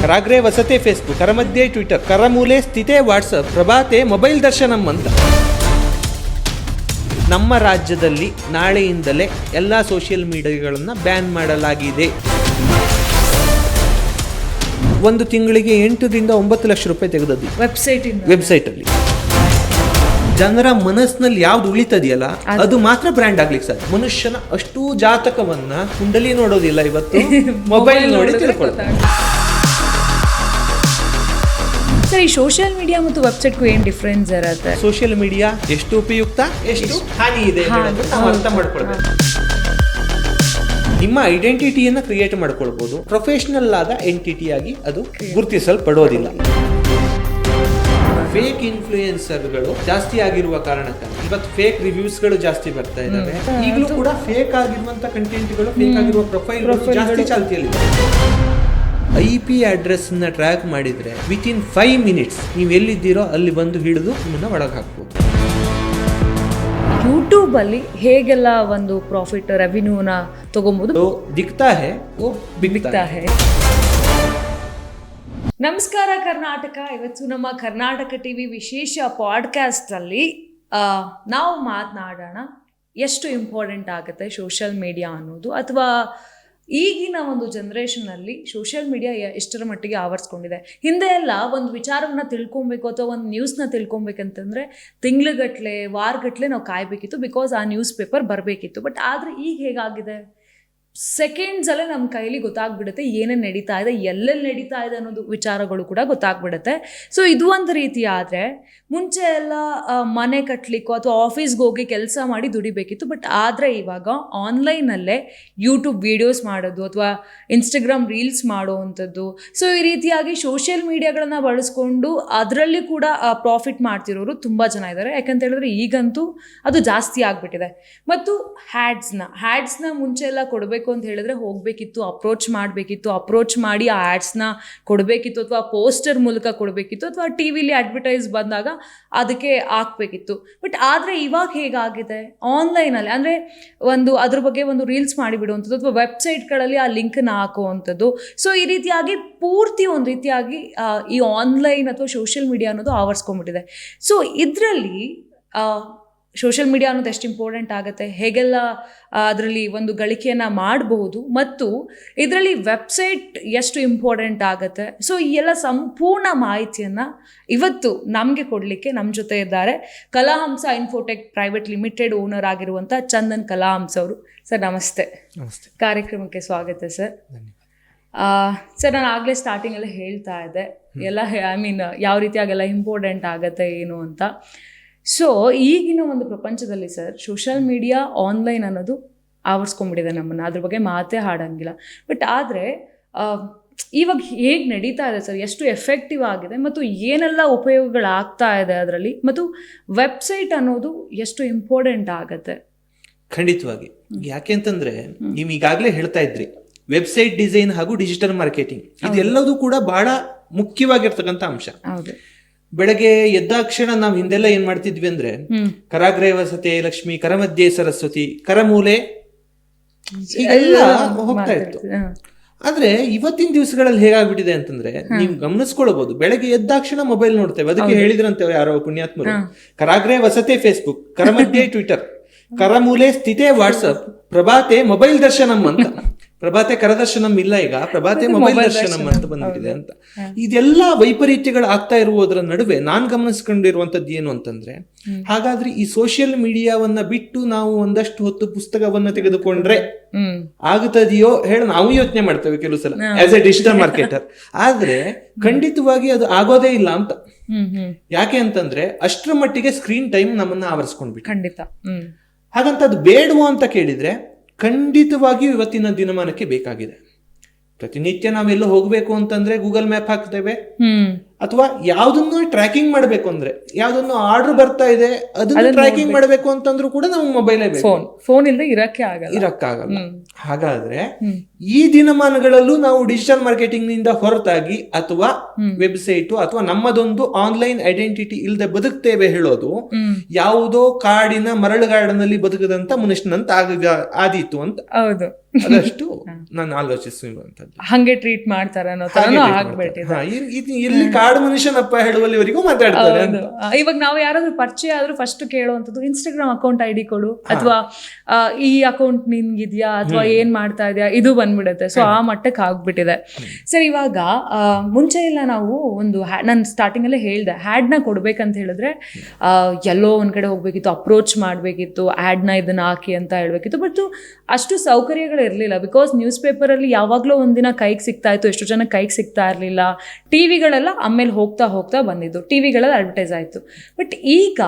ಕರಾಗ್ರೆ ವಸತೆ Facebook, ಕರಮಧ್ಯೆ Twitter, ಕರಮೂಲೆ ಸ್ಥಿತೆ WhatsApp, ಪ್ರಭಾತೆ mobile ದರ್ಶನಂ ಅಂತ. ನಮ್ಮ ರಾಜ್ಯದಲ್ಲಿ ನಾಳೆಯಿಂದಲೇ ಎಲ್ಲ ಸೋಷಿಯಲ್ ಮೀಡಿಯಾಗಳನ್ನು ಬ್ಯಾನ್ ಮಾಡಲಾಗಿದೆ. 1 ತಿಂಗಳಿಗೆ 8 ರಿಂದ 9 ಲಕ್ಷ ರೂಪಾಯಿ ತೆಗೆದದ್ದು ವೆಬ್ಸೈಟಲ್ಲಿ. ಜನರ ಮನಸ್ಸಿನಲ್ಲಿ ಯಾವ್ದು ಉಳಿತದೆಯಲ್ಲ ಅದು ಮಾತ್ರ ಬ್ರ್ಯಾಂಡ್ ಆಗ್ಲಿಕ್ಕೆ ಸಾಧ್ಯ. ಮನುಷ್ಯನ ಅಷ್ಟು ಜಾತಕವನ್ನ ಕುಂಡಲಿ ನೋಡೋದಿಲ್ಲ, ಇವತ್ತು ಮೊಬೈಲ್ ನೋಡಿ ತಿಳ್ಕೊಳ್ತಾರೆ. ಸರ್, ಈ ಸೋಷಿಯಲ್ ಮೀಡಿಯಾ ಮತ್ತು ವೆಬ್ಸೈಟ್ಗೂ ಏನು ಡಿಫ್ರೆನ್ಸ್ ಇರುತ್ತೆ? ಸೋಷಿಯಲ್ ಮೀಡಿಯಾ ಎಷ್ಟು ಉಪಯುಕ್ತ, ಎಷ್ಟು ಹಾನಿ ಇದೆ ಅನ್ನೋದನ್ನ ನಾವು ಅರ್ಥ ಮಾಡ್ಕೊಳ್ಬೇಕು. ನಿಮ್ಮ ಐಡೆಂಟಿಟಿಯನ್ನ ಕ್ರಿಯೇಟ್ ಮಾಡ್ಕೊಳ್ಬಹುದು, ಪ್ರೊಫೆಷನಲ್ ಆದ ಎಂಟಿಟಿಯಾಗಿ ಅದು ಗುರುತಿಸಲ್ಪಡೋದಿಲ್ಲ. ಫೇಕ್ ಇನ್ಫ್ಲೂಯೆನ್ಸರ್ಗಳು ಜಾಸ್ತಿ ಆಗಿರುವ ಕಾರಣಕ್ಕಾಗಿ ಇವತ್ತು ಫೇಕ್ ರಿವ್ಯೂಸ್ಗಳು ಜಾಸ್ತಿ ಬರ್ತಾ ಇದಾವೆ. ಈಗಲೂ ಕೂಡ ಫೇಕ್ ಆಗಿರುವಂತ ಕಂಟೆಂಟ್ಗಳು, ಫೇಕ್ ಆಗಿರುವ ಪ್ರೊಫೈಲ್ ಜಾಸ್ತಿ ಚಾಲ್ತಿಯಲ್ಲಿದೆ. IP ಅಡ್ರೆಸ್ ನ ಟ್ರ್ಯಾಕ್ ಮಾಡಿದ್ರೆ ವಿತಿನ್ 5 ಮಿನಿಟ್ಸ್ ನೀವು ಎಲ್ಲಿದ್ದೀರೋ ಅಲ್ಲಿ ಬಂದು ಹಿಡಿದು ನಿಮ್ಮನ್ನ ಒಳಗೆ ಹಾಕ್ಬೋದು. ಯೂಟ್ಯೂಬ್ ಅಲ್ಲಿ ಹೇಗೆಲ್ಲ ಒಂದು ಪ್ರಾಫಿಟ್ ರೆವಿನ್ಯೂನ ತಗೊಂಬೋದು? ದಿಕ್ತಾ ಹೇ ಓ ಬಿಕ್ತಾ ಹೇ. ನಮಸ್ಕಾರ ಕರ್ನಾಟಕ. ಇವತ್ತು ನಮ್ಮ ಕರ್ನಾಟಕ ಟಿವಿ ವಿಶೇಷ ಪಾಡ್ಕಾಸ್ಟ್ ಅಲ್ಲಿ ನಾವು ಮಾತನಾಡೋಣ ಎಷ್ಟು ಇಂಪಾರ್ಟೆಂಟ್ ಆಗುತ್ತೆ ಸೋಷಿಯಲ್ ಮೀಡಿಯಾ ಅನ್ನೋದು, ಅಥವಾ ಈಗಿನ ಒಂದು ಜನ್ರೇಷನಲ್ಲಿ ಸೋಷಿಯಲ್ ಮೀಡಿಯಾ ಎಷ್ಟರ ಮಟ್ಟಿಗೆ ಆವರಿಸ್ಕೊಂಡಿದೆ. ಹಿಂದೆ ಎಲ್ಲ ಒಂದು ವಿಚಾರವನ್ನು ತಿಳ್ಕೊಬೇಕು ಅಥವಾ ಒಂದು ನ್ಯೂಸ್ನ ತಿಳ್ಕೊಬೇಕಂತಂದರೆ ತಿಂಗ್ಳುಗಟ್ಟಲೆ ವಾರಗಟ್ಟಲೆ ನಾವು ಕಾಯಬೇಕಿತ್ತು, ಬಿಕಾಸ್ ಆ ನ್ಯೂಸ್ ಪೇಪರ್ ಬರಬೇಕಿತ್ತು. ಬಟ್ ಆದರೆ ಈಗ ಹೇಗಾಗಿದೆ, ಸೆಕೆಂಡ್ಸಲ್ಲೇ ನಮ್ಮ ಕೈಲಿ ಗೊತ್ತಾಗ್ಬಿಡುತ್ತೆ ಏನೇನು ನಡೀತಾ ಇದೆ, ಎಲ್ಲೆಲ್ಲಿ ನಡೀತಾ ಇದೆ ಅನ್ನೋದು ವಿಚಾರಗಳು ಕೂಡ ಗೊತ್ತಾಗ್ಬಿಡುತ್ತೆ. ಸೊ ಇದು ಒಂದು ರೀತಿ. ಆದರೆ ಮುಂಚೆ ಎಲ್ಲ ಮನೆ ಕಟ್ಟಲಿಕ್ಕೋ ಅಥವಾ ಆಫೀಸ್ಗೆ ಹೋಗಿ ಕೆಲಸ ಮಾಡಿ ದುಡಿಬೇಕಿತ್ತು. ಬಟ್ ಆದರೆ ಇವಾಗ ಆನ್ಲೈನಲ್ಲೇ ಯೂಟ್ಯೂಬ್ ವೀಡಿಯೋಸ್ ಮಾಡೋದು ಅಥವಾ ಇನ್ಸ್ಟಾಗ್ರಾಮ್ ರೀಲ್ಸ್ ಮಾಡೋವಂಥದ್ದು, ಸೊ ಈ ರೀತಿಯಾಗಿ ಸೋಷಿಯಲ್ ಮೀಡಿಯಾಗಳನ್ನು ಬಳಸ್ಕೊಂಡು ಅದರಲ್ಲಿ ಕೂಡ ಪ್ರಾಫಿಟ್ ಮಾಡ್ತಿರೋರು ತುಂಬ ಜನ ಇದ್ದಾರೆ. ಯಾಕಂತ ಹೇಳಿದ್ರೆ ಈಗಂತೂ ಅದು ಜಾಸ್ತಿ ಆಗಿಬಿಟ್ಟಿದೆ. ಮತ್ತು ಹ್ಯಾಡ್ಸ್ನ ಮುಂಚೆ ಎಲ್ಲ ಕೊಡಬೇಕು ಅಂತ ಹೇಳಿದ್ರೆ ಹೋಗಬೇಕಿತ್ತು, ಅಪ್ರೋಚ್ ಮಾಡಿ ಆ ಆ್ಯಡ್ಸ್ನ ಕೊಡಬೇಕಿತ್ತು, ಅಥವಾ ಪೋಸ್ಟರ್ ಮೂಲಕ ಕೊಡಬೇಕಿತ್ತು, ಅಥವಾ ಟಿ ವಿಲಿ ಅಡ್ವರ್ಟೈಸ್ ಬಂದಾಗ ಅದಕ್ಕೆ ಹಾಕ್ಬೇಕಿತ್ತು. ಬಟ್ ಆದರೆ ಇವಾಗ ಹೇಗಾಗಿದೆ, ಆನ್ಲೈನಲ್ಲಿ ಅಂದರೆ ಅದ್ರ ಬಗ್ಗೆ ಒಂದು ರೀಲ್ಸ್ ಮಾಡಿಬಿಡುವಂಥದ್ದು ಅಥವಾ ವೆಬ್ಸೈಟ್ಗಳಲ್ಲಿ ಆ ಲಿಂಕನ್ನು ಹಾಕುವಂಥದ್ದು. ಸೊ ಈ ರೀತಿಯಾಗಿ ಪೂರ್ತಿ ಒಂದು ರೀತಿಯಾಗಿ ಈ ಆನ್ಲೈನ್ ಅಥವಾ ಸೋಷಿಯಲ್ ಮೀಡಿಯಾ ಅನ್ನೋದು ಆವರಿಸ್ಕೊಂಡ್ಬಿಟ್ಟಿದೆ. ಸೊ ಇದರಲ್ಲಿ ಸೋಷಿಯಲ್ ಮೀಡಿಯಾ ಅನ್ನೋದು ಎಷ್ಟು ಇಂಪಾರ್ಟೆಂಟ್ ಆಗುತ್ತೆ, ಹೇಗೆಲ್ಲ ಅದರಲ್ಲಿ ಒಂದು ಗಳಿಕೆಯನ್ನು ಮಾಡಬಹುದು, ಮತ್ತು ಇದರಲ್ಲಿ ವೆಬ್ಸೈಟ್ ಎಷ್ಟು ಇಂಪಾರ್ಟೆಂಟ್ ಆಗುತ್ತೆ. ಸೊ ಈ ಎಲ್ಲ ಸಂಪೂರ್ಣ ಮಾಹಿತಿಯನ್ನು ಇವತ್ತು ನಮಗೆ ಕೊಡಲಿಕ್ಕೆ ನಮ್ಮ ಜೊತೆ ಇದ್ದಾರೆ ಕಲಾಹಂಸ ಇನ್ಫೋಟೆಕ್ ಪ್ರೈವೇಟ್ ಲಿಮಿಟೆಡ್ ಓನರ್ ಆಗಿರುವಂಥ ಚಂದನ್ ಕಲಾಹಂಸ ಅವರು. ಸರ್ ನಮಸ್ತೆ. ಕಾರ್ಯಕ್ರಮಕ್ಕೆ ಸ್ವಾಗತ ಸರ್. ಸರ್, ನಾನು ಆಗಲೇ ಸ್ಟಾರ್ಟಿಂಗಲ್ಲೇ ಹೇಳ್ತಾ ಇದ್ದೆ ಎಲ್ಲ ಯಾವ ರೀತಿಯಾಗೆಲ್ಲ ಇಂಪಾರ್ಟೆಂಟ್ ಆಗುತ್ತೆ ಏನು ಅಂತ. ಸೊ ಈಗಿನ ಒಂದು ಪ್ರಪಂಚದಲ್ಲಿ ಸರ್ ಸೋಷಿಯಲ್ ಮೀಡಿಯಾ ಆನ್ಲೈನ್ ಅನ್ನೋದು ಆವರಿಸ್ಕೊಂಡ್ಬಿಟ್ಟಿದೆ ನಮ್ಮನ್ನು, ಅದ್ರ ಬಗ್ಗೆ ಮಾತೇ ಹಾಡಂಗಿಲ್ಲ. ಬಟ್ ಆದರೆ ಇವಾಗ ಹೇಗೆ ನಡೀತಾ ಇದೆ ಸರ್, ಎಷ್ಟು ಎಫೆಕ್ಟಿವ್ ಆಗಿದೆ ಮತ್ತು ಏನೆಲ್ಲ ಉಪಯೋಗಗಳಾಗ್ತಾ ಇದೆ ಅದರಲ್ಲಿ, ಮತ್ತು ವೆಬ್ಸೈಟ್ ಅನ್ನೋದು ಎಷ್ಟು ಇಂಪಾರ್ಟೆಂಟ್ ಆಗುತ್ತೆ? ಖಂಡಿತವಾಗಿ. ಯಾಕೆ ಅಂತಂದ್ರೆ ನೀವು ಈಗಾಗಲೇ ಹೇಳ್ತಾ ಇದ್ರಿ, ವೆಬ್ಸೈಟ್ ಡಿಸೈನ್ ಹಾಗೂ ಡಿಜಿಟಲ್ ಮಾರ್ಕೆಟಿಂಗ್ ಇದೆಲ್ಲದೂ ಕೂಡ ಬಹಳ ಮುಖ್ಯವಾಗಿರ್ತಕ್ಕಂಥ ಅಂಶ. ಬೆಳಗ್ಗೆ ಎದ್ದಾಕ್ಷಣ ನಾವು ಹಿಂದೆಲ್ಲ ಏನ್ ಮಾಡ್ತಿದ್ವಿ ಅಂದ್ರೆ ಕರಾಗ್ರೆ ವಸತೆ ಲಕ್ಷ್ಮಿ, ಕರಮಧ್ಯೆ ಸರಸ್ವತಿ, ಕರಮೂಲೆ ಹೀಗೆಲ್ಲ ಹೋಗ್ತಾ ಇತ್ತು. ಆದ್ರೆ ಇವತ್ತಿನ ದಿವಸಗಳಲ್ಲಿ ಹೇಗಾಗ್ಬಿಟ್ಟಿದೆ ಅಂತಂದ್ರೆ ನೀವು ಗಮನಿಸ್ಕೊಳ್ಬಹುದು, ಬೆಳಗ್ಗೆ ಎದ್ದಾಕ್ಷಣ ಮೊಬೈಲ್ ನೋಡ್ತೇವೆ. ಅದಕ್ಕೆ ಹೇಳಿದ್ರಂತೆ ಯಾರೋ ಪುಣ್ಯಾತ್ಮರು, ಕರಾಗ್ರೆ ವಸತೆ ಫೇಸ್ಬುಕ್, ಕರಮಧ್ಯೆ ಟ್ವಿಟರ್, ಕರಮೂಲೆ ಸ್ಥಿತೆ ವಾಟ್ಸಪ್, ಪ್ರಭಾತೆ ಮೊಬೈಲ್ ದರ್ಶನಂ ಅಂತ. ಪ್ರಭಾತೆ ಕರದರ್ಶನಂ ಇಲ್ಲ, ಈಗ ಪ್ರಭಾತೆ ಮೊಬೈಲ್ ದರ್ಶನಂ ಅಂತ ಬಂದ್ಬಿಟ್ಟಿದೆ ಅಂತ. ಇದೆಲ್ಲ ವೈಪರೀತ್ಯಗಳು ಆಗ್ತಾ ಇರುವುದರ ನಡುವೆ ನಾನ್ ಗಮನಿಸ್ಕೊಂಡಿರುವಂತದ್ದು ಏನು ಅಂತಂದ್ರೆ, ಹಾಗಾದ್ರೆ ಈ ಸೋಷಿಯಲ್ ಮೀಡಿಯಾವನ್ನ ಬಿಟ್ಟು ನಾವು ಒಂದಷ್ಟು ಹೊತ್ತು ಪುಸ್ತಕವನ್ನ ತೆಗೆದುಕೊಂಡ್ರೆ ಆಗುತ್ತದೆಯೋ ಹೇಳಿ ನಾವು ಯೋಚನೆ ಮಾಡ್ತೇವೆ ಕೆಲವು ಸಲ ಆಸ್ ಎ ಡಿಜಿಟಲ್ ಮಾರ್ಕೆಟರ್. ಆದ್ರೆ ಖಂಡಿತವಾಗಿ ಅದು ಆಗೋದೇ ಇಲ್ಲ ಅಂತ. ಯಾಕೆ ಅಂತಂದ್ರೆ ಅಷ್ಟರ ಮಟ್ಟಿಗೆ ಸ್ಕ್ರೀನ್ ಟೈಮ್ ನಮ್ಮನ್ನ ಆವರಿಸ್ಕೊಂಡ್ಬಿಟ್ಟು. ಖಂಡಿತ. ಹಾಗಂತ ಅದು ಬೇಡವೋ ಅಂತ ಕೇಳಿದ್ರೆ ಖಂಡಿತವಾಗಿಯೂ ಇವತ್ತಿನ ದಿನಮಾನಕ್ಕೆ ಬೇಕಾಗಿದೆ. ಪ್ರತಿನಿತ್ಯ ನಾವೆಲ್ಲ ಹೋಗ್ಬೇಕು ಅಂತಂದ್ರೆ ಗೂಗಲ್ ಮ್ಯಾಪ್ ಹಾಕ್ತೇವೆ, ಅಥವಾ ಯಾವ್ದನ್ನು ಟ್ರ್ಯಾಕಿಂಗ್ ಮಾಡ್ಬೇಕು ಅಂದ್ರೆ ಯಾವ್ದನ್ನು ಆರ್ಡರ್ ಬರ್ತಾ ಇದೆ ಅದನ್ನ ಟ್ರ್ಯಾಕಿಂಗ್ ಮಾಡ್ಬೇಕು ಅಂತಂದ್ರೂ ಕೂಡ ನಾವು ಮೊಬೈಲ್ ಫೋನ್ ಇಲ್ಲದೆ ಇರಕ್ಕಾಗಲ್ಲ. ಹಾಗಾದ್ರೆ ಈ ದಿನಮಾನಗಳಲ್ಲೂ ನಾವು ಡಿಜಿಟಲ್ ಮಾರ್ಕೆಟಿಂಗ್ ನಿಂದ ಹೊರತಾಗಿ ಅಥವಾ ವೆಬ್ಸೈಟ್ ಅಥವಾ ನಮ್ಮದೊಂದು ಆನ್ಲೈನ್ ಐಡೆಂಟಿಟಿ ಇಲ್ಲದೆ ಬದುಕ್ತೇವೆ ಹೇಳೋದು ಯಾವುದೋ ಕಾಡಿನ ಮರಳುಗಾಡಿನಲ್ಲಿ ಬದುಕದಂತ ಮನುಷ್ಯನಂತ ಆದೀತು ಅಂತ. ಹೌದು. ಅದಷ್ಟು ನಾನು ಆಲೋಚಿಸುವಂತದ್ದು. ಹಂಗೆ ಟ್ರೀಟ್ ಮಾಡ್ತಾರ ಅನ್ನೋ ತರನೂ ಆಗ್ಬಿಟ್ಟಿದೆ. ಎಲ್ಲಿ ಕಾಡು ಮನುಷ್ಯನಪ್ಪ ಹೇಳುವಲ್ಲಿವರೆಗೂ ಮಾತಾಡ್ತಾರೆ. ಇವಾಗ ನಾವು ಯಾರಾದ್ರೂ ಪರಿಚಯ ಆದ್ರೂ ಫಸ್ಟ್ ಕೇಳುವಂಥದ್ದು ಇನ್ಸ್ಟಾಗ್ರಾಮ್ ಅಕೌಂಟ್ ID ಕೊಡು, ಅಥವಾ ಈ ಅಕೌಂಟ್ ನಿನ್ಗಿದ್ಯಾ, ಅಥವಾ ಏನ್ ಮಾಡ್ತಾ ಇದೆಯಾ, ಇದು ಬಂದ್ಬಿಡುತ್ತೆ. ಸೊ ಆ ಮಟ್ಟಕ್ಕೆ ಆಗ್ಬಿಟ್ಟಿದೆ. ಸರ್, ಇವಾಗ ಮುಂಚೆ ಎಲ್ಲ ನಾವು ಒಂದು ನಾನು ಸ್ಟಾರ್ಟಿಂಗ್ ಅಲ್ಲೇ ಹೇಳ್ದೆ, ಹ್ಯಾಡ್ನ ಕೊಡ್ಬೇಕಂತ ಹೇಳಿದ್ರೆ ಎಲ್ಲೋ ಒಂದ್ ಕಡೆ ಹೋಗ್ಬೇಕಿತ್ತು, ಅಪ್ರೋಚ್ ಮಾಡ್ಬೇಕಿತ್ತು, ಆಡ್ನ ಇದನ್ನ ಹಾಕಿ ಅಂತ ಹೇಳ್ಬೇಕಿತ್ತು. ಬಟ್ ಅಷ್ಟು ಸೌಕರ್ಯಗಳು ಇರಲಿಲ್ಲ. ಬಿಕಾಸ್ ನ್ಯೂಸ್ ಪೇಪರಲ್ಲಿ ಯಾವಾಗಲೂ ಒಂದಿನ ಕೈಗೆ ಸಿಗ್ತಾ ಇತ್ತು, ಎಷ್ಟು ಜನ ಕೈಗೆ ಸಿಗ್ತಾ ಇರಲಿಲ್ಲ. ಟಿವಿಗಳೆಲ್ಲ ಆಮೇಲೆ ಹೋಗ್ತಾ ಹೋಗ್ತಾ ಬಂದಿದ್ದು, ಟಿವಿಗಳಲ್ಲಿ ಅಡ್ವರ್ಟೈಸ್ ಆಯಿತು. ಬಟ್ ಈಗ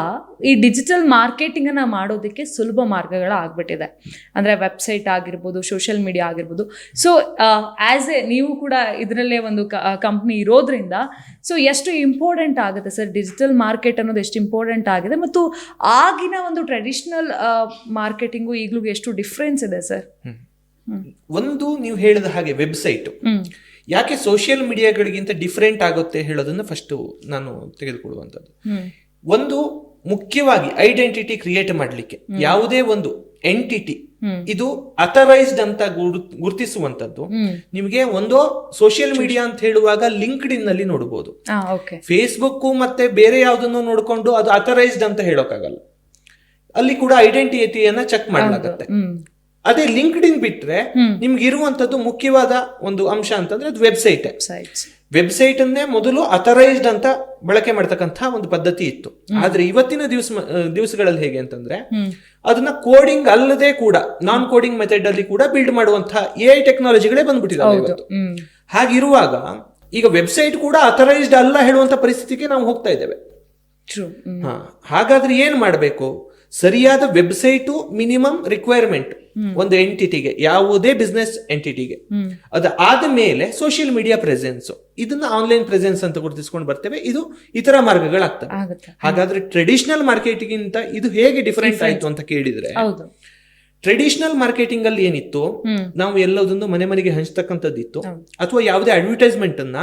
ಈ ಡಿಜಿಟಲ್ ಮಾರ್ಕೆಟಿಂಗನ್ನು ಮಾಡೋದಕ್ಕೆ ಸುಲಭ ಮಾರ್ಗಗಳಾಗ್ಬಿಟ್ಟಿದೆ. ಅಂದರೆ ವೆಬ್ಸೈಟ್ ಆಗಿರ್ಬೋದು, ಸೋಷಿಯಲ್ ಮೀಡಿಯಾ ಆಗಿರ್ಬೋದು. ಸೊ ಆ್ಯಸ್ ಎ ನೀವು ಕೂಡ ಇದರಲ್ಲೇ ಒಂದು ಕಂಪ್ನಿ ಇರೋದ್ರಿಂದ, ಸೊ ಎಷ್ಟು ಇಂಪಾರ್ಟೆಂಟ್ ಆಗುತ್ತೆ ಸರ್ ಡಿಜಿಟಲ್ ಮಾರ್ಕೆಟ್ ಅನ್ನೋದು, ಎಷ್ಟು ಇಂಪಾರ್ಟೆಂಟ್ ಆಗಿದೆ, ಮತ್ತು ಆಗಿನ ಒಂದು ಟ್ರೆಡಿಷ್ನಲ್ ಮಾರ್ಕೆಟಿಂಗು ಈಗಲೂ ಎಷ್ಟು ಡಿಫ್ರೆನ್ಸ್ ಇದೆ ಸರ್? ಒಂದು, ನೀವು ಹೇಳಿದ ಹಾಗೆ ವೆಬ್ಸೈಟ್ ಯಾಕೆ ಸೋಷಿಯಲ್ ಮೀಡಿಯಾಗಳಿಗಿಂತ ಡಿಫ್ರೆಂಟ್ ಆಗುತ್ತೆ ಹೇಳೋದನ್ನ ಫಸ್ಟ್ ನಾನು ತೆಗೆದುಕೊಳ್ಳುವಂಥದ್ದು. ಒಂದು, ಮುಖ್ಯವಾಗಿ ಐಡೆಂಟಿಟಿ ಕ್ರಿಯೇಟ್ ಮಾಡಲಿಕ್ಕೆ ಯಾವುದೇ ಒಂದು ಎಂಟಿಟಿ ಇದು ಅಥರೈಸ್ಡ್ ಅಂತ ಗುರುತಿಸುವಂತದ್ದು ನಿಮಗೆ ಒಂದು ಸೋಷಿಯಲ್ ಮೀಡಿಯಾ ಅಂತ ಹೇಳುವಾಗ ಲಿಂಕ್ಡ್ ಇನ್ ನಲ್ಲಿ ನೋಡಬಹುದು. ಫೇಸ್ಬುಕ್ ಮತ್ತೆ ಬೇರೆ ಯಾವುದನ್ನು ನೋಡಿಕೊಂಡು ಅದು ಅಥರೈಸ್ಡ್ ಅಂತ ಹೇಳೋಕ್ಕಾಗಲ್ಲ. ಅಲ್ಲಿ ಕೂಡ ಐಡೆಂಟಿಟಿಯನ್ನ ಚೆಕ್ ಮಾಡಲಾಗುತ್ತೆ. ಅದೇ ಲಿಂಕ್ಡ್ ಇನ್ ಬಿಟ್ರೆ ನಿಮ್ಗೆ ಇರುವಂತದ್ದು ಮುಖ್ಯವಾದ ಒಂದು ಅಂಶ ಅಂತಂದ್ರೆ ಅದು ವೆಬ್ಸೈಟ್. ವೆಬ್ಸೈಟ್ ಅನ್ನೇ ಮೊದಲು ಅಥರೈಸ್ಡ್ ಅಂತ ಬಳಕೆ ಮಾಡ್ತಕ್ಕಂಥ ಒಂದು ಪದ್ಧತಿ ಇತ್ತು. ಆದ್ರೆ ಇವತ್ತಿನ ದಿವಸಗಳಲ್ಲಿ ಹೇಗೆ ಅಂತಂದ್ರೆ ಅದನ್ನ ಕೋಡಿಂಗ್ ಅಲ್ಲದೆ ಕೂಡ ನಾನ್ ಕೋಡಿಂಗ್ ಮೆಥಡ್ ಅಲ್ಲಿ ಕೂಡ ಬಿಲ್ಡ್ ಮಾಡುವಂತಹ AI ಟೆಕ್ನಾಲಜಿಗಳೇ ಬಂದ್ಬಿಟ್ಟಿದ್ದಾವೆ ಇವತ್ತು. ಹಾಗಿರುವಾಗ ಈಗ ವೆಬ್ಸೈಟ್ ಕೂಡ ಅಥರೈಸ್ಡ್ ಅಲ್ಲ ಹೇಳುವಂತ ಪರಿಸ್ಥಿತಿಗೆ ನಾವು ಹೋಗ್ತಾ ಇದ್ದೇವೆ. ಹಾಗಾದ್ರೆ ಏನ್ ಮಾಡಬೇಕು? ಸರಿಯಾದ ವೆಬ್ಸೈಟು ಮಿನಿಮಮ್ ರಿಕ್ವೈರ್ಮೆಂಟ್ ಒಂದು ಎಂಟಿಟಿಗೆ, ಯಾವುದೇ ಬಿಸ್ನೆಸ್ ಎಂಟಿಟಿಗೆ. ಅದು ಆದ ಮೇಲೆ ಸೋಷಿಯಲ್ ಮೀಡಿಯಾ ಪ್ರೆಸೆನ್ಸ್, ಇದನ್ನ ಆನ್ಲೈನ್ ಪ್ರೆಸೆನ್ಸ್ ಅಂತ ಗುರುತಿಸ್ಕೊಂಡು ಬರ್ತೇವೆ. ಇದು ಇತರ ಮಾರ್ಗಗಳಾಗ್ತವೆ. ಹಾಗಾದ್ರೆ ಟ್ರೆಡಿಷನಲ್ ಮಾರ್ಕೆಟಿಂಗ್ ಗಿಂತ ಇದು ಹೇಗೆ ಡಿಫರೆಂಟ್ ಆಯ್ತು ಅಂತ ಕೇಳಿದ್ರೆ, ಟ್ರೆಡಿಷನಲ್ ಮಾರ್ಕೆಟಿಂಗ್ ಅಲ್ಲಿ ಏನಿತ್ತು, ನಾವು ಎಲ್ಲದನ್ನು ಮನೆ ಮನೆಗೆ ಹಂಚ್ತಕ್ಕಂಥದ್ದಿತ್ತು. ಅಥವಾ ಯಾವುದೇ ಅಡ್ವರ್ಟೈಸ್ಮೆಂಟ್ ಅನ್ನ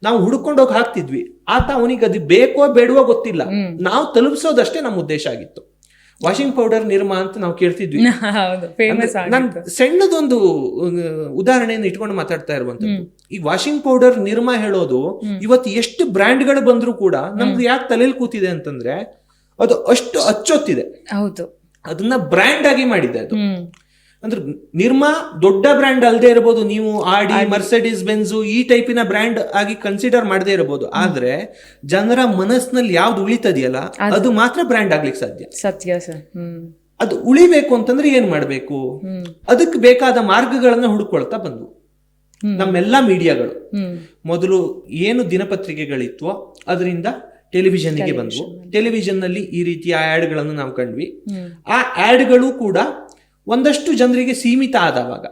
ನಾವು ಹುಡ್ಕೊಂಡು ಹೋಗಿ ಹಾಕ್ತಿದ್ವಿ. ಆತ ಅವನಿಗೆ ಅದು ಬೇಕೋ ಬೇಡವೋ ಗೊತ್ತಿಲ್ಲ, ನಾವು ತಲುಪಿಸೋದಷ್ಟೇ ನಮ್ಮ ಉದ್ದೇಶ ಆಗಿತ್ತು. ವಾಷಿಂಗ್ ಪೌಡರ್ ನಿರ್ಮಾ ಅಂತ ನಾವು ಕೇಳ್ತಿದ್ವಿ. ನಾನು ಸಣ್ಣದೊಂದು ಉದಾಹರಣೆಯನ್ನು ಇಟ್ಕೊಂಡು ಮಾತಾಡ್ತಾ ಇರುವಂತದ್ದು. ಈ ವಾಷಿಂಗ್ ಪೌಡರ್ ನಿರ್ಮಾ ಹೇಳೋದು ಇವತ್ತು ಎಷ್ಟು ಬ್ರ್ಯಾಂಡ್ಗಳು ಬಂದ್ರು ಕೂಡ ನಮ್ದು ಯಾಕೆ ತಲೆಯಲ್ಲಿ ಕೂತಿದೆ ಅಂತಂದ್ರೆ ಅದು ಅಷ್ಟು ಅಚ್ಚೊತ್ತಿದೆ. ಅದನ್ನ ಬ್ರ್ಯಾಂಡ್ ಆಗಿ ಮಾಡಿದೆ. ಅದು ಅಂದ್ರೆ ನಿರ್ಮಾ ದೊಡ್ಡ ಬ್ರ್ಯಾಂಡ್ ಅಲ್ಲದೆ ಇರಬಹುದು, ನೀವು ಆಡಿ, ಮರ್ಸಿಡೀಸ್ ಬೆನ್ಸ್ ಈ ಟೈಪಿನ ಬ್ರ್ಯಾಂಡ್ ಆಗಿ ಕನ್ಸಿಡರ್ ಮಾಡದೇ ಇರಬಹುದು. ಆದ್ರೆ ಜನರ ಮನಸ್ಸಿನಲ್ಲಿ ಯಾವ್ದು ಉಳಿತದೆಯಲ್ಲ ಅದು ಮಾತ್ರ ಬ್ರ್ಯಾಂಡ್ ಆಗ್ಲಿಕ್ಕೆ ಸಾಧ್ಯ. ಅದು ಉಳಿಬೇಕು ಅಂತಂದ್ರೆ ಏನ್ ಮಾಡ್ಬೇಕು? ಅದಕ್ಕೆ ಬೇಕಾದ ಮಾರ್ಗಗಳನ್ನ ಹುಡುಕೊಳ್ತಾ ಬಂದ್ವು ನಮ್ಮೆಲ್ಲಾ ಮೀಡಿಯಾಗಳು. ಮೊದಲು ಏನು ದಿನಪತ್ರಿಕೆಗಳಿತ್ವೋ ಅದರಿಂದ ಟೆಲಿವಿಷನ್ಗೆ ಬಂದ್ವು. ಟೆಲಿವಿಷನ್ ನಲ್ಲಿ ಈ ರೀತಿಯ ಆಡ್ ಗಳನ್ನು ನಾವು ಕಂಡ್ವಿ. ಆ ಆಡ್ಗಳು ಕೂಡ ಒಂದಷ್ಟು ಜನರಿಗೆ ಸೀಮಿತ ಆದವಾಗ,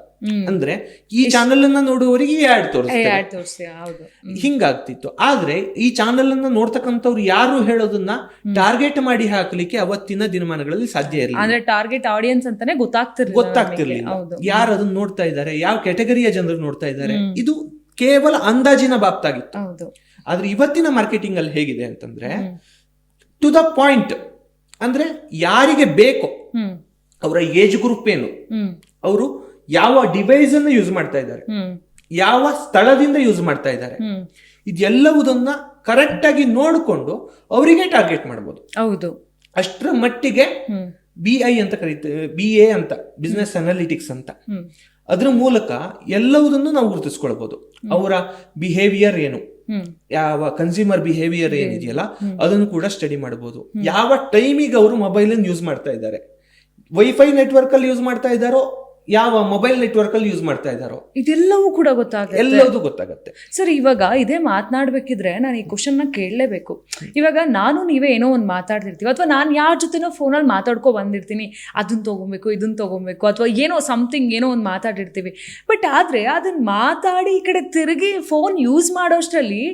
ಅಂದ್ರೆ ಈ ಚಾನೆಲ್ ಅನ್ನ ನೋಡುವವರಿಗೆ ಈ ಆಡ್ ತೋರಿಸ್ತಾರೆ, ಹಿಂಗಾಗ್ತಿತ್ತು. ಆದ್ರೆ ಈ ಚಾನೆಲ್ ಅನ್ನ ನೋಡ್ತಕ್ಕಂಥವ್ರು ಯಾರು ಹೇಳೋದನ್ನ ಟಾರ್ಗೆಟ್ ಮಾಡಿ ಹಾಕ್ಲಿಕ್ಕೆ ಅವತ್ತಿನ ದಿನಮಾನಗಳಲ್ಲಿ ಸಾಧ್ಯ ಇರಲಿಲ್ಲ. ಅಂದ್ರೆ ಟಾರ್ಗೆಟ್ ಆಡಿಯನ್ಸ್ ಅಂತಾನೆ ಗೊತ್ತಾಗ್ತಿರ್ಲಿಲ್ಲ. ಯಾರು ಅದನ್ನ ನೋಡ್ತಾ ಇದ್ದಾರೆ, ಯಾವ ಕ್ಯಾಟಗರಿಯ ಜನರು ನೋಡ್ತಾ ಇದ್ದಾರೆ, ಇದು ಕೇವಲ ಅಂದಾಜಿನ ಬಾಬ್ತಾಗಿತ್ತು. ಆದ್ರೆ ಇವತ್ತಿನ ಮಾರ್ಕೆಟಿಂಗ್ ಅಲ್ಲಿ ಹೇಗಿದೆ ಅಂತಂದ್ರೆ ಟು ದ ಪಾಯಿಂಟ್, ಅಂದ್ರೆ ಯಾರಿಗೆ ಬೇಕು, ಅವರ ಏಜ್ ಗ್ರೂಪ್ ಏನು, ಅವರು ಯಾವ ಡಿವೈಸ್ ಅನ್ನು ಯೂಸ್ ಮಾಡ್ತಾ ಇದ್ದಾರೆ, ಯಾವ ಸ್ಥಳದಿಂದ ಯೂಸ್ ಮಾಡ್ತಾ ಇದ್ದಾರೆ, ಇದೆಲ್ಲವುದನ್ನ ಕರೆಕ್ಟ್ ಆಗಿ ನೋಡಿಕೊಂಡು ಅವರಿಗೆ ಟಾರ್ಗೆಟ್ ಮಾಡಬಹುದು. ಅಷ್ಟರ ಮಟ್ಟಿಗೆ BI ಅಂತ ಕರೀತೇವೆ, BA ಅಂತ, ಬಿಸ್ನೆಸ್ ಅನಾಲಿಟಿಕ್ಸ್ ಅಂತ. ಅದ್ರ ಮೂಲಕ ಎಲ್ಲವುದನ್ನು ನಾವು ಗುರುತಿಸ್ಕೊಳ್ಬಹುದು. ಅವರ ಬಿಹೇವಿಯರ್ ಏನು, ಯಾವ ಕನ್ಸ್ಯೂಮರ್ ಬಿಹೇವಿಯರ್ ಏನಿದೆಯಲ್ಲ ಅದನ್ನು ಕೂಡ ಸ್ಟಡಿ ಮಾಡಬಹುದು. ಯಾವ ಟೈಮಿಗೆ ಅವರು ಮೊಬೈಲ್ ಅನ್ನು ಯೂಸ್ ಮಾಡ್ತಾ ಇದ್ದಾರೆ, ವೈಫೈ ನೆಟ್ವರ್ಕ್ ಅಲ್ಲಿ ಯೂಸ್ ಮಾಡ್ತಾ ಇದ್ದಾರೋ, ಯಾವ ಮೊಬೈಲ್ ನೆಟ್ವರ್ಕ್ ಅಲ್ಲಿ ಯೂಸ್ ಮಾಡ್ತಾ ಇದ್ದಾರೋ, ಇದೆಲ್ಲವೂ ಕೂಡ ಗೊತ್ತಾಗುತ್ತೆ. ಎಲ್ಲವೂ ಗೊತ್ತಾಗುತ್ತೆ. ಸರ್, ಇವಾಗ ಇದೇ ಮಾತನಾಡ್ಬೇಕಿದ್ರೆ ನಾನು ಈ ಕ್ವಶನ್ ನ ಕೇಳಲೇಬೇಕು. ಇವಾಗ ನಾನು ನೀವೇ ಏನೋ ಒಂದು ಮಾತಾಡ್ತಿರ್ತೀವಿ, ಅಥವಾ ನಾನು ಯಾರ ಜೊತೆನೋ ಫೋನಲ್ಲಿ ಮಾತಾಡ್ಕೊ ಬಂದಿರ್ತೀನಿ, ಅದನ್ನ ತಗೊಬೇಕು, ಇದನ್ನ ತಗೊಬೇಕು, ಅಥವಾ ಏನೋ ಸಮಥಿಂಗ್ ಏನೋ ಒಂದು ಮಾತಾಡಿರ್ತೀವಿ. ಬಟ್ ಆದ್ರೆ ಅದನ್ನ ಮಾತಾಡಿ ಈ ಕಡೆ ತಿರುಗಿ ಫೋನ್ ಯೂಸ್ ಮಾಡೋಷ್ಟರಲ್ಲಿ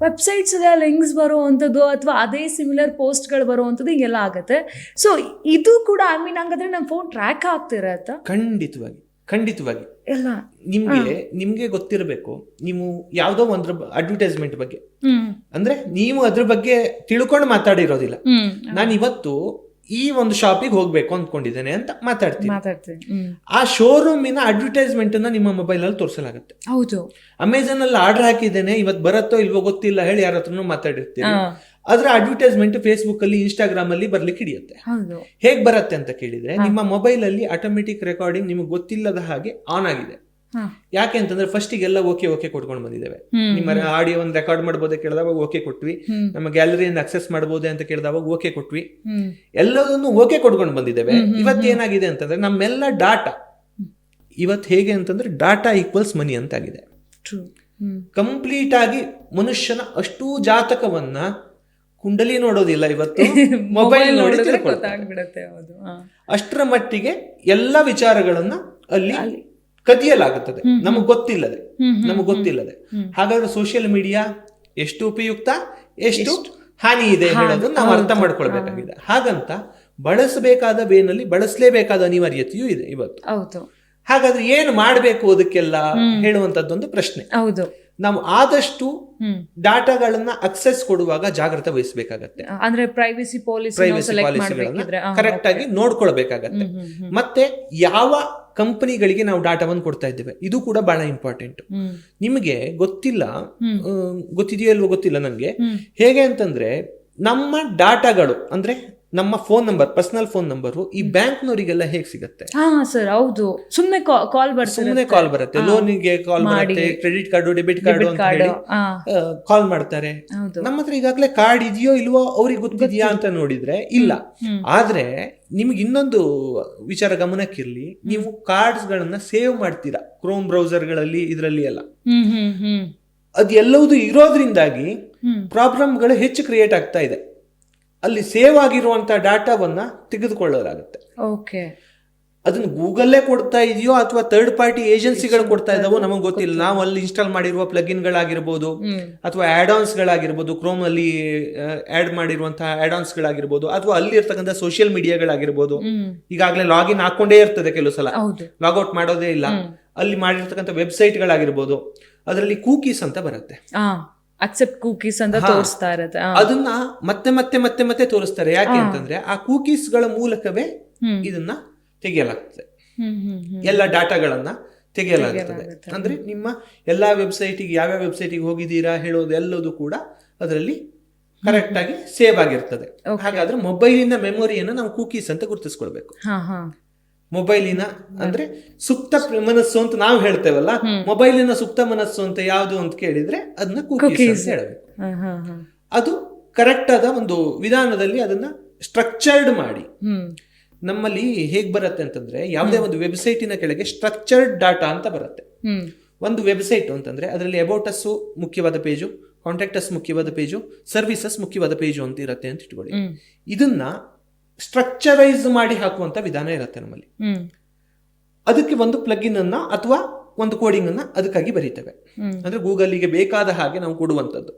ವೆಬ್ಸೈಟ್ಸ್ ಲಿಂಕ್ಸ್ ಬರೋ ಅಂಥದ್ದು, ಅಥವಾ ಅದೇ ಸಿಮಿಲರ್ ಪೋಸ್ಟ್ಗಳು ಬರೋ ಅಂಥದ್ದು ಹಿಂಗೆಲ್ಲ ಆಗುತ್ತೆ. ಸೊ ಇದು ಕೂಡ ಹಂಗಾದ್ರೆ ನಮ್ಮ ಫೋನ್ ಟ್ರ್ಯಾಕ್ ಆಗ್ತಿರತ್ತ? ಖಂಡಿತವಾಗಿ ಎಲ್ಲ ನಿಮ್ಗೆ ಗೊತ್ತಿರಬೇಕು. ನೀವು ಯಾವುದೋ ಒಂದು ಅಡ್ವರ್ಟೈಸ್ಮೆಂಟ್ ಬಗ್ಗೆ, ಅಂದ್ರೆ ನೀವು ಅದ್ರ ಬಗ್ಗೆ ತಿಳ್ಕೊಂಡು ಮಾತಾಡಿರೋದಿಲ್ಲ. ನಾನು ಇವತ್ತು ಈ ಒಂದು ಶಾಪಿಗೆ ಹೋಗ್ಬೇಕು ಅಂದ್ಕೊಂಡಿದ್ದೇನೆ ಅಂತ ಮಾತಾಡ್ತೀನಿ. ಮಾತಾಡ್ತೀನಿ. ಆ ಶೋರೂಮಿನ ಅಡ್ವರ್ಟೈಸ್ಮೆಂಟ್ ಅನ್ನ ನಿಮ್ಮ ಮೊಬೈಲ್ ಅಲ್ಲಿ ತೋರಿಸಲಾಗುತ್ತೆ. ಹೌದು. ಅಮೆಝಾನ್ ಅಲ್ಲಿ ಆರ್ಡರ್ ಹಾಕಿದ್ದೇನೆ, ಇವತ್ತು ಬರತ್ತೋ ಇಲ್ವೋ ಗೊತ್ತಿಲ್ಲ ಹೇಳಿ ಯಾರ ಹತ್ರನೂ ಮಾತಾಡಿರ್ತೀವಿ. ಅದ್ರ ಅಡ್ವರ್ಟೈಸ್ಮೆಂಟ್ ಫೇಸ್ಬುಕ್ ಅಲ್ಲಿ, ಇನ್ಸ್ಟಾಗ್ರಾಮ್ ಅಲ್ಲಿ ಬರ್ಲಿಕ್ಕೆ ಹಿಡಿಯುತ್ತೆ. ಹೇಗ್ ಬರುತ್ತೆ ಅಂತ ಕೇಳಿದ್ರೆ, ನಿಮ್ಮ ಮೊಬೈಲ್ ಅಲ್ಲಿ ಆಟೋಮೆಟಿಕ್ ರೆಕಾರ್ಡಿಂಗ್ ನಿಮಗೆ ಗೊತ್ತಿಲ್ಲದ ಹಾಗೆ ಆನ್ ಆಗಿದೆ. ಯಾಕೆ ಅಂತಂದ್ರೆ ಫಸ್ಟಿಗೆಲ್ಲ ಓಕೆ ಕೊಟ್ಕೊಂಡು ಬಂದಿದ್ದೇವೆ. ನಿಮ್ಮ ಆಡಿಯೋ ಒಂದು ರೆಕಾರ್ಡ್ ಮಾಡಬಹುದೇ ಕೇಳಿದಾಗ ಓಕೆ ಕೊಟ್ವಿ, ನಮ್ಮ ಗ್ಯಾಲರಿಯಿಂದ ಅಕ್ಸೆಸ್ ಮಾಡಬಹುದೇ ಅಂತ ಕೇಳಿದಾಗ ಓಕೆ ಕೊಟ್ವಿ, ಎಲ್ಲದನ್ನು ಓಕೆ ಕೊಟ್ಕೊಂಡು ಬಂದಿದ್ದೇವೆ. ಇವತ್ತೇನಾಗಿದೆ ಅಂತಂದ್ರೆ ನಮ್ಮೆಲ್ಲ ಡಾಟಾ ಇವತ್ತು ಹೇಗೆ ಅಂತಂದ್ರೆ ಡಾಟಾ ಈಕ್ವಲ್ಸ್ ಮನಿ ಅಂತ ಆಗಿದೆ. ಕಂಪ್ಲೀಟ್ ಆಗಿ ಮನುಷ್ಯನ ಅಷ್ಟೂ ಜಾತಕವನ್ನ ಕುಂಡಲಿ ನೋಡೋದಿಲ್ಲ ಇವತ್ತು, ಮೊಬೈಲ್ ನೋಡಿ ತಿಳ್ಕೊಳ್ತಾನೆ. ಅಷ್ಟರ ಮಟ್ಟಿಗೆ ಎಲ್ಲ ವಿಚಾರಗಳನ್ನ ಅಲ್ಲಿ ಕದಿಯಲಾಗುತ್ತದೆ ನಮಗ್ ಗೊತ್ತಿಲ್ಲದೆ. ಹಾಗಾದ್ರೆ ಸೋಷಿಯಲ್ ಮೀಡಿಯಾ ಎಷ್ಟು ಉಪಯುಕ್ತ, ಎಷ್ಟು ಹಾನಿ ಇದೆ ಹೇಳೋದು ನಾವು ಅರ್ಥ ಮಾಡ್ಕೊಳ್ಬೇಕಾಗಿದೆ. ಹಾಗಂತ ಬಳಸಬೇಕಾದ ವೇನಲ್ಲಿ ಬಳಸಲೇಬೇಕಾದ ಅನಿವಾರ್ಯತೆಯೂ ಇದೆ ಇವತ್ತು. ಹಾಗಾದ್ರೆ ಏನು ಮಾಡಬೇಕು ಅದಕ್ಕೆಲ್ಲ ಹೇಳುವಂತದ್ದೊಂದು ಪ್ರಶ್ನೆ. ನಾವು ಆದಷ್ಟು ಡಾಟಾಗಳನ್ನ ಅಕ್ಸೆಸ್ ಕೊಡುವಾಗ ಜಾಗ್ರತೆ ವಹಿಸಬೇಕಾಗತ್ತೆ. ಅಂದ್ರೆ ಪ್ರೈವಸಿ ಪಾಲಿಸಿಗಳನ್ನ ಕರೆಕ್ಟ್ ಆಗಿ ನೋಡ್ಕೊಳ್ಬೇಕಾಗತ್ತೆ. ಮತ್ತೆ ಯಾವ ಕಂಪನಿಗಳಿಗೆ ನಾವು ಡಾಟಾವನ್ನು ಕೊಡ್ತಾ ಇದ್ದೇವೆ ಇದು ಕೂಡ ಬಹಳ ಇಂಪಾರ್ಟೆಂಟ್. ನಿಮಗೆ ಗೊತ್ತಿದೆಯೋ ಇಲ್ವೋ ಗೊತ್ತಿಲ್ಲ ನನಗೆ. ಹೇಗೆ ಅಂತಂದ್ರೆ ನಮ್ಮ ಡಾಟಾಗಳು ಅಂದ್ರೆ ನಮ್ಮ phone number, personal phone number ಈ ಬ್ಯಾಂಕ್ನವರಿಗೆಲ್ಲ ಹೇಗೆ ಸಿಗುತ್ತೆ? ಸುಮ್ಮನೆ ಕಾಲ್ ಬರುತ್ತೆ, ಲೋನಿಗೆ ಕಾಲ್ ಬರುತ್ತೆ, ಕ್ರೆಡಿಟ್ ಕಾರ್ಡು, ಡೆಬಿಟ್ ಕಾರ್ಡು ಅಂತ ಹೇಳಿ ಕಾಲ್ ಮಾಡ್ತಾರೆ. ನಮ್ಮ ಹತ್ರ ಈಗಾಗಲೇ ಕಾರ್ಡ್ ಇದೆಯೋ ಇಲ್ವೋ ಅವ್ರಿಗೆ ಗೊತ್ತಿದೆಯಾ ಅಂತ ನೋಡಿದ್ರೆ ಇಲ್ಲ. ಆದ್ರೆ ನಿಮ್ಗೆ ಇನ್ನೊಂದು ವಿಚಾರ ಗಮನಕ್ಕಿರ್ಲಿ, ನೀವು ಕಾರ್ಡ್ಸ್ ಗಳನ್ನ ಸೇವ್ ಮಾಡ್ತೀರಾ ಕ್ರೋಮ್ ಬ್ರೌಸರ್ಗಳಲ್ಲಿ, ಇದರಲ್ಲಿ ಎಲ್ಲ. ಅದು ಎಲ್ಲವೂ ಇರೋದ್ರಿಂದಾಗಿ ಪ್ರಾಬ್ಲಮ್ಗಳು ಹೆಚ್ಚು ಕ್ರಿಯೇಟ್ ಆಗ್ತಾ ಇದೆ. ಅಲ್ಲಿ ಸೇವ್ ಆಗಿರುವಂತ ಡಾಟಾವನ್ನ ತೆಗೆದುಕೊಳ್ಳಲಾಗುತ್ತೆ. ಅದನ್ನ ಗೂಗಲ್ಲೇ ಕೊಡ್ತಾ ಇದೆಯೋ ಅಥವಾ ಥರ್ಡ್ ಪಾರ್ಟಿ ಏಜೆನ್ಸಿಗಳು ಕೊಡ್ತಾ ಇದಾವೋ ನಮಗೆ ಗೊತ್ತಿಲ್ಲ. ನಾವು ಅಲ್ಲಿ ಇನ್ಸ್ಟಾಲ್ ಮಾಡಿರುವ ಪ್ಲಗಿನ್ ಗಳಾಗಿರ್ಬೋದು ಅಥವಾ ಆಡ್ ಆನ್ಸ್ ಗಳಾಗಿರ್ಬೋದು, ಕ್ರೋಮ್ ಅಲ್ಲಿ ಆಡ್ ಮಾಡಿರುವಂತಹ ಆಡ್ ಆನ್ಸ್ ಗಳಾಗಿರ್ಬೋದು, ಅಥವಾ ಅಲ್ಲಿ ಇರ್ತಕ್ಕಂಥ ಸೋಷಿಯಲ್ ಮೀಡಿಯಾಗಳಾಗಿರ್ಬೋದು. ಈಗಾಗಲೇ ಲಾಗಿನ್ ಹಾಕೊಂಡೇ ಇರ್ತದೆ, ಕೆಲವು ಸಲ ಲಾಗೌಟ್ ಮಾಡೋದೇ ಇಲ್ಲ. ಅಲ್ಲಿ ಮಾಡಿರ್ತಕ್ಕಂಥ ವೆಬ್ಸೈಟ್ ಗಳಾಗಿರ್ಬೋದು, ಅದರಲ್ಲಿ ಕೂಕೀಸ್ ಅಂತ ಬರುತ್ತೆ, ಅಕ್ಸೆಪ್ಟ್ ಕೂಕೀಸ್ ಅಂತ ತೋರಿಸ್ತಾ ಇರುತ್ತೆ. ಅದನ್ನ ಮತ್ತೆ ಮತ್ತೆ ಮತ್ತೆ ಮತ್ತೆ ತೋರಿಸ್ತಾರೆ. ಯಾಕೆ ಅಂತಂದ್ರೆ ಆ ಕೂಕೀಸ್ ಗಳ ಮೂಲಕವೇ ಇದನ್ನ ತೆಗೆಯಲಾಗ್ತದೆ, ಎಲ್ಲ ಡಾಟಾಗಳನ್ನ ತೆಗೆಯಲಾಗುತ್ತದೆ. ಅಂದ್ರೆ ನಿಮ್ಮ ಎಲ್ಲಾ ವೆಬ್ಸೈಟಿಗೆ, ಯಾವ್ಯಾವ ವೆಬ್ಸೈಟಿಗೆ ಹೋಗಿದ್ದೀರಾ ಹೇಳೋದು ಎಲ್ಲದೂ ಕೂಡ ಅದರಲ್ಲಿ ಕರೆಕ್ಟ್ ಆಗಿ ಸೇವ್ ಆಗಿರ್ತದೆ. ಹಾಗಾದ್ರೆ ಮೊಬೈಲಿನ ಮೆಮೊರಿಯನ್ನ ನಾವು ಕೂಕೀಸ್ ಅಂತ ಗುರುತಿಸ್ಕೊಳ್ಬೇಕು. ಮೊಬೈಲಿನ ಅಂದ್ರೆ ಸುಪ್ತ ಮನಸ್ಸು ಅಂತ ನಾವು ಹೇಳ್ತೇವಲ್ಲ, ಮೊಬೈಲಿನ ಸುಪ್ತ ಮನಸ್ಸು ಅಂತ ಯಾವುದು ಅಂತ ಕೇಳಿದ್ರೆ ಅದನ್ನ ಕೂಕೀಸ್ ಅಂತ ಹೇಳಬೇಕು. ಅದು ಕರೆಕ್ಟ್ ಆದ ಒಂದು ವಿಧಾನದಲ್ಲಿ ಅದನ್ನ ಸ್ಟ್ರಕ್ಚರ್ಡ್ ಮಾಡಿ. ನಮ್ಮಲ್ಲಿ ಹೇಗ್ ಬರುತ್ತೆ ಅಂತಂದ್ರೆ, ಯಾವುದೇ ಒಂದು ವೆಬ್ಸೈಟಿನ ಕೆಳಗೆ ಸ್ಟ್ರಕ್ಚರ್ಡ್ ಡಾಟಾ ಅಂತ ಬರುತ್ತೆ. ಒಂದು ವೆಬ್ಸೈಟ್ ಅಂತಂದ್ರೆ ಅದರಲ್ಲಿ ಅಬೌಟ್ ಅಸ್ ಮುಖ್ಯವಾದ ಪೇಜು, ಕಾಂಟ್ಯಾಕ್ಟ್ ಅಸ್ ಮುಖ್ಯವಾದ ಪೇಜು, ಸರ್ವಿಸಸ್ ಮುಖ್ಯವಾದ ಪೇಜು ಅಂತ ಇರುತ್ತೆ ಅಂತ ಇಟ್ಕೊಳ್ಳಿ. ಇದನ್ನ ಸ್ಟ್ರಕ್ಚರೈಸ್ ಮಾಡಿ ಹಾಕುವಂತ ವಿಧಾನ ಇರುತ್ತೆ ನಮ್ಮಲ್ಲಿ. ಅದಕ್ಕೆ ಒಂದು ಪ್ಲಗಿನ್ ಅನ್ನ ಅಥವಾ ಒಂದು ಕೋಡಿಂಗ್ ಅನ್ನ ಅದಕ್ಕಾಗಿ ಬರೀತೇವೆ. ಅಂದ್ರೆ ಗೂಗಲ್ಗೆ ಬೇಕಾದ ಹಾಗೆ ನಾವು ಕೊಡುವಂತದ್ದು.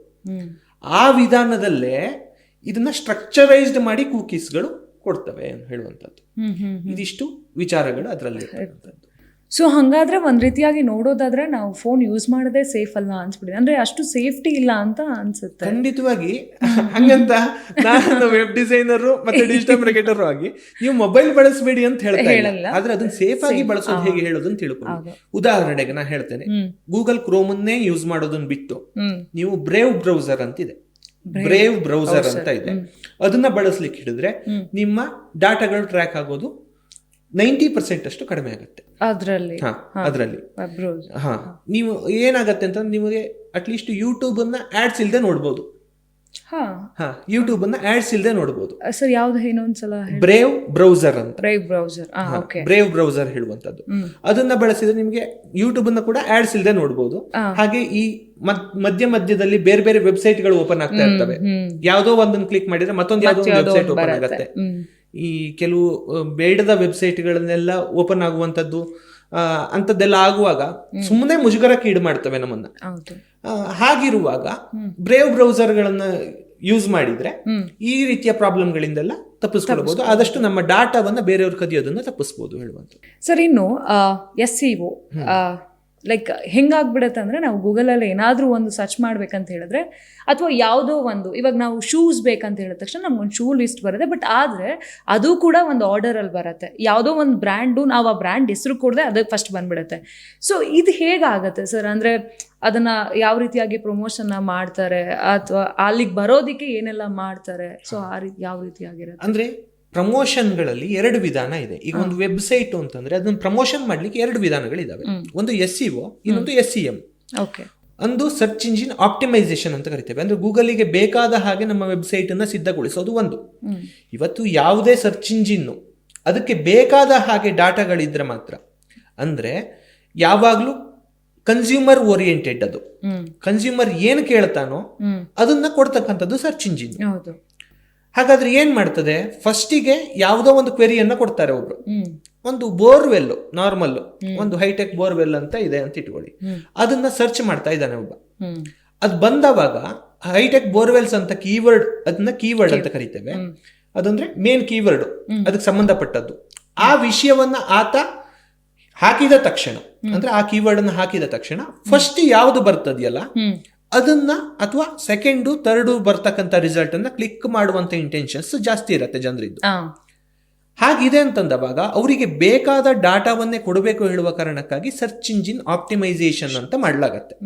ಆ ವಿಧಾನದಲ್ಲೇ ಇದನ್ನ ಸ್ಟ್ರಕ್ಚರೈಸ್ಡ್ ಮಾಡಿ ಕೂಕೀಸ್ಗಳು ಕೊಡ್ತವೆ ಅಂತ ಹೇಳುವಂಥದ್ದು. ಇದಿಷ್ಟು ವಿಚಾರಗಳು ಅದರಲ್ಲಿ. ಸೊ ಹಾಗಾದ್ರೆ ಒಂದ್ ರೀತಿಯಾಗಿ ನೋಡೋದಾದ್ರೆ ನಾವು ಫೋನ್ ಯೂಸ್ ಮಾಡೋದೇ ಸೇಫ್ ಅಲ್ಲ ಅನ್ಸ್ಬಿಟ್ಟಿದೆ. ಅಂದ್ರೆ ಅಷ್ಟು ಸೇಫ್ಟಿ ಇಲ್ಲ ಅಂತ ಅನ್ಸುತ್ತೆ. ಖಂಡಿತವಾಗಿ ಹಂಗಂತ ನಾನು ವೆಬ್ ಡಿಸೈನರ್ ಮತ್ತೆ ಡಿಜಿಟಲ್ ಮಾರ್ಕೆಟರ್ ಆಗಿ ನೀವು ಮೊಬೈಲ್ ಬಳಸಬೇಡಿ ಅಂತ ಹೇಳ್ತಾ ಇಲ್ಲ, ಆದ್ರೆ ಅದನ್ನ ಸೇಫ್ ಆಗಿ ಬಳಸೋದು ಹೇಗೆ ಹೇಳೋದನ್ನ ತಿಳ್ಕೊಳ್ಳಿ. ಉದಾಹರಣೆಗೆ ನಾನು ಹೇಳ್ತೇನೆ, ಗೂಗಲ್ ಕ್ರೋಮ್ ಅನ್ನೇ ಯೂಸ್ ಮಾಡೋದನ್ನ ಬಿಟ್ಟು ನೀವು ಬ್ರೇವ್ ಬ್ರೌಸರ್ ಅಂತಿದೆ, ಬ್ರೇವ್ ಬ್ರೌಸರ್ ಅಂತ ಇದೆ, ಅದನ್ನ ಬಳಸಲಿಕ್ಕೆ ಹಿಡಿದ್ರೆ ನಿಮ್ಮ ಡಾಟಾಗಳು ಟ್ರ್ಯಾಕ್ ಆಗೋದು 90% ಅಷ್ಟು ಕಡಿಮೆ ಆಗುತ್ತೆ ಅದರಲ್ಲಿ. ನೀವು ಏನಾಗತ್ತೆ ಅಂತ ನಿಮಗೆ ಅಟ್ಲೀಸ್ಟ್ ಯೂಟ್ಯೂಬ್ ಅನ್ನ ಆಡ್ಸ್ ಇಲ್ದೆ ನೋಡ್ಬೋದು. ಯೂಟ್ಯೂಬ್ ಅನ್ನ ಆಡ್ಸ್ ಇಲ್ದೆ ನೋಡಬಹುದು. ಸರ್ ಯಾವ್ದು ಇನ್ನೊಂದ್ಸಲ? ಬ್ರೇವ್ ಬ್ರೌಸರ್ ಅಂತ. ಬ್ರೇವ್ ಬ್ರೌಸರ್ ಹೇಳುವಂತದ್ದು. ಅದನ್ನ ಬಳಸಿದ್ರೆ ನಿಮಗೆ ಯೂಟ್ಯೂಬ್ ಅನ್ನ ಕೂಡ ಆಡ್ಸ್ ಇಲ್ದೆ ನೋಡಬಹುದು. ಹಾಗೆ ಈ ಮಧ್ಯದಲ್ಲಿ ಬೇರೆ ಬೇರೆ ವೆಬ್ಸೈಟ್ ಗಳು ಓಪನ್ ಆಗ್ತಾ ಇರ್ತವೆ. ಯಾವ್ದೋ ಒಂದನ್ನು ಕ್ಲಿಕ್ ಮಾಡಿದ್ರೆ ಮತ್ತೊಂದು ಯಾವ್ದೋ ಒಂದು ವೆಬ್ಸೈಟ್ ಓಪನ್ ಆಗುತ್ತೆ. ಈ ಕೆಲವು ಬೇಡದ ವೆಬ್ಸೈಟ್ಗಳನ್ನೆಲ್ಲ ಓಪನ್ ಆಗುವಂತದ್ದು ಅಂತದ್ದೆಲ್ಲ ಆಗುವಾಗ ಸುಮ್ಮನೆ ಮುಜುಗರಕ್ಕೆ ಈಡು ಮಾಡ್ತವೆ ನಮ್ಮನ್ನ. ಹಾಗಿರುವಾಗ ಬ್ರೇವ್ ಬ್ರೌಸರ್ ಗಳನ್ನ ಯೂಸ್ ಮಾಡಿದ್ರೆ ಈ ರೀತಿಯ ಪ್ರಾಬ್ಲಮ್ಗಳಿಂದೆಲ್ಲ ತಪ್ಪಿಸ್ಕೊಳ್ಬಹುದು. ಆದಷ್ಟು ನಮ್ಮ ಡಾಟಾವನ್ನ ಬೇರೆಯವ್ರ ಕದಿಯೋದನ್ನ ತಪ್ಪಿಸಬಹುದು ಹೇಳುವಂತ. ಸರ್, ಇನ್ನು SEO ಲೈಕ್ ಹೆಂಗಾಗ್ಬಿಡುತ್ತೆ ಅಂದರೆ ನಾವು ಗೂಗಲಲ್ಲಿ ಏನಾದರೂ ಒಂದು ಸರ್ಚ್ ಮಾಡ್ಬೇಕಂತ ಹೇಳಿದ್ರೆ ಅಥವಾ ಯಾವುದೋ ಒಂದು ಇವಾಗ ನಾವು ಶೂಸ್ ಬೇಕಂತ ಹೇಳಿದ ತಕ್ಷಣ ನಮ್ಗೊಂದು ಶೂ ಲಿಸ್ಟ್ ಬರುತ್ತೆ. ಬಟ್ ಆದರೆ ಅದು ಕೂಡ ಒಂದು ಆರ್ಡರಲ್ಲಿ ಬರುತ್ತೆ. ಯಾವುದೋ ಒಂದು ಬ್ರ್ಯಾಂಡು ನಾವು ಆ ಬ್ರ್ಯಾಂಡ್ ಹೆಸರು ಕೊಡದೆ ಅದು ಫಸ್ಟ್ ಬಂದ್ಬಿಡುತ್ತೆ. ಸೊ ಇದು ಹೇಗಾಗುತ್ತೆ ಸರ್? ಅಂದರೆ ಅದನ್ನು ಯಾವ ರೀತಿಯಾಗಿ ಪ್ರಮೋಷನ್ನ ಮಾಡ್ತಾರೆ ಅಥವಾ ಅಲ್ಲಿಗೆ ಬರೋದಕ್ಕೆ ಏನೆಲ್ಲ ಮಾಡ್ತಾರೆ? ಸೊ ಆ ರೀತಿ ಯಾವ ರೀತಿಯಾಗಿರುತ್ತೆ ಅಂದರೆ ಪ್ರಮೋಷನ್ಗಳಲ್ಲಿ 2 ವಿಧಾನ ಇದೆ. ಈಗ ಒಂದು ವೆಬ್ಸೈಟ್ ಅಂತಂದ್ರೆ ಅದನ್ನ ಪ್ರಮೋಷನ್ ಮಾಡ್ಲಿಕ್ಕೆ 2 ವಿಧಾನಗಳಿದಾವೆ. ಒಂದು SEO, ಇನ್ನೊಂದು SEM. ಓಕೆ. ಒಂದು ಸರ್ಚ್ ಇಂಜಿನ್ ಆಪ್ಟಿಮೈಸೇಷನ್ ಅಂತ ಕರಿತೇವೆ. ಅಂದ್ರೆ ಗೂಗಲಿಗೆ ಬೇಕಾದ ಹಾಗೆ ನಮ್ಮ ವೆಬ್ಸೈಟ್ ಅನ್ನ ಸಿದ್ಧಗೊಳಿಸೋದು ಒಂದು. ಇವತ್ತು ಯಾವುದೇ ಸರ್ಚ್ ಇಂಜಿನ್ ಅದಕ್ಕೆ ಬೇಕಾದ ಹಾಗೆ ಡಾಟಾಗಳಿದ್ರೆ ಮಾತ್ರ, ಅಂದ್ರೆ ಯಾವಾಗ್ಲೂ ಕನ್ಸ್ಯೂಮರ್ ಓರಿಯೆಂಟೆಡ್, ಅದು ಕನ್ಸ್ಯೂಮರ್ ಏನು ಕೇಳ್ತಾನೋ ಅದನ್ನ ಕೊಡ್ತಕ್ಕಂಥದ್ದು ಸರ್ಚ್ ಇಂಜಿನ್. ಹಾಗಾದ್ರೆ ಏನ್ ಮಾಡ್ತದೆ, ಫಸ್ಟಿಗೆ ಯಾವುದೋ ಒಂದು ಕ್ವೆರಿಯನ್ನ ಕೊಡ್ತಾರೆ ಒಬ್ರು. ಒಂದು ಬೋರ್ವೆಲ್ ನಾರ್ಮಲ್, ಒಂದು ಹೈಟೆಕ್ ಬೋರ್ವೆಲ್ ಅಂತ ಇದೆ ಅಂತ ಇಟ್ಕೊಳ್ಳಿ, ಅದನ್ನ ಸರ್ಚ್ ಮಾಡ್ತಾ ಇದ್ದಾನೆ ಒಬ್ಬ. ಅದು ಬಂದವಾಗ ಹೈಟೆಕ್ ಬೋರ್ವೆಲ್ಸ್ ಅಂತ ಕೀವರ್ಡ್, ಅದನ್ನ ಕೀವರ್ಡ್ ಅಂತ ಕರಿತೇವೆ. ಅದಂದ್ರೆ ಮೇನ್ ಕೀವರ್ಡ್, ಅದಕ್ಕೆ ಸಂಬಂಧಪಟ್ಟದ್ದು. ಆ ವಿಷಯವನ್ನ ಆತ ಹಾಕಿದ ತಕ್ಷಣ, ಅಂದ್ರೆ ಆ ಕೀವರ್ಡ್ ಅನ್ನ ಹಾಕಿದ ತಕ್ಷಣ ಫಸ್ಟ್ ಯಾವ್ದು ಬರ್ತದೆಯಲ್ಲ ಅದನ್ನ, ಅಥವಾ ಸೆಕೆಂಡು ಥರ್ಡು ಬರ್ತಕ್ಕಂಥ ರಿಸಲ್ಟ್ ಅನ್ನ ಕ್ಲಿಕ್ ಮಾಡುವಂತ ಇಂಟೆನ್ಷನ್ಸ್ ಜಾಸ್ತಿ ಇರುತ್ತೆ ಜನರಿದ್ದು. ಹಾಗಿದೆ ಅಂತಂದವಾಗ ಅವರಿಗೆ ಬೇಕಾದ ಡಾಟಾವನ್ನೇ ಕೊಡಬೇಕು ಹೇಳುವ ಕಾರಣಕ್ಕಾಗಿ ಸರ್ಚ್ ಇಂಜಿನ್ ಆಪ್ಟಿಮೈಸೇಷನ್ ಅಂತ ಮಾಡ್ಲಾಗತ್ತೆ.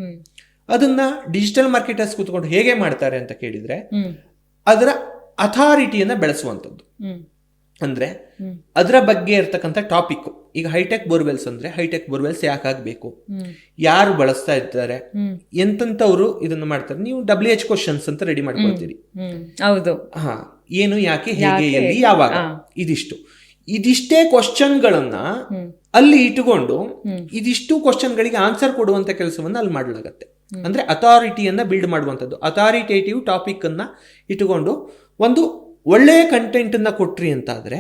ಅದನ್ನ ಡಿಜಿಟಲ್ ಮಾರ್ಕೆಟರ್ಸ್ ಕೂತ್ಕೊಂಡು ಹೇಗೆ ಮಾಡ್ತಾರೆ ಅಂತ ಕೇಳಿದ್ರೆ, ಅದರ ಅಥಾರಿಟಿಯನ್ನ ಬೆಳೆಸುವಂಥದ್ದು. ಅಂದ್ರೆ ಅದರ ಬಗ್ಗೆ ಇರ್ತಕ್ಕಂಥ ಟಾಪಿಕ್. ಈಗ ಹೈಟೆಕ್ ಬೋರ್ವೆಲ್ಸ್ ಅಂದ್ರೆ ಹೈಟೆಕ್ ಬೋರ್ವೆಲ್ಸ್ ಯಾಕಾಗಬೇಕು, ಯಾರು ಬಳಸ್ತಾ ಇದ್ದಾರೆ, ಎಂತಂತವ್ರು ಇದನ್ನ ಮಾಡ್ತಾರೆ. ನೀವು WH ಕ್ವಶನ್ಸ್ ಅಂತ ರೆಡಿ ಮಾಡ್ಕೊಳ್ತೀರಿ. ಹೌದು. ಹಾ, ಏನು, ಯಾಕೆ, ಹೇಗೆ, ಎಲ್ಲಿ, ಯಾವಾಗ, ಇದಿಷ್ಟೇ ಕ್ವಶನ್ಗಳನ್ನ ಅಲ್ಲಿ ಇಟ್ಟುಕೊಂಡು ಇದಿಷ್ಟು ಕ್ವಶನ್ಗಳಿಗೆ ಆನ್ಸರ್ ಕೊಡುವಂತ ಕೆಲಸವನ್ನ ಅಲ್ಲಿ ಮಾಡಲಾಗತ್ತೆ. ಅಂದ್ರೆ ಅಥಾರಿಟಿಯನ್ನ ಬಿಲ್ಡ್ ಮಾಡುವಂಥದ್ದು. ಅಥಾರಿಟೇಟಿವ್ ಟಾಪಿಕ್ ಅನ್ನ ಇಟ್ಟುಕೊಂಡು ಒಂದು ಒಳ್ಳೆಯ ಕಂಟೆಂಟ್ ಅನ್ನ ಕೊಟ್ರಿ ಅಂತಾದ್ರೆ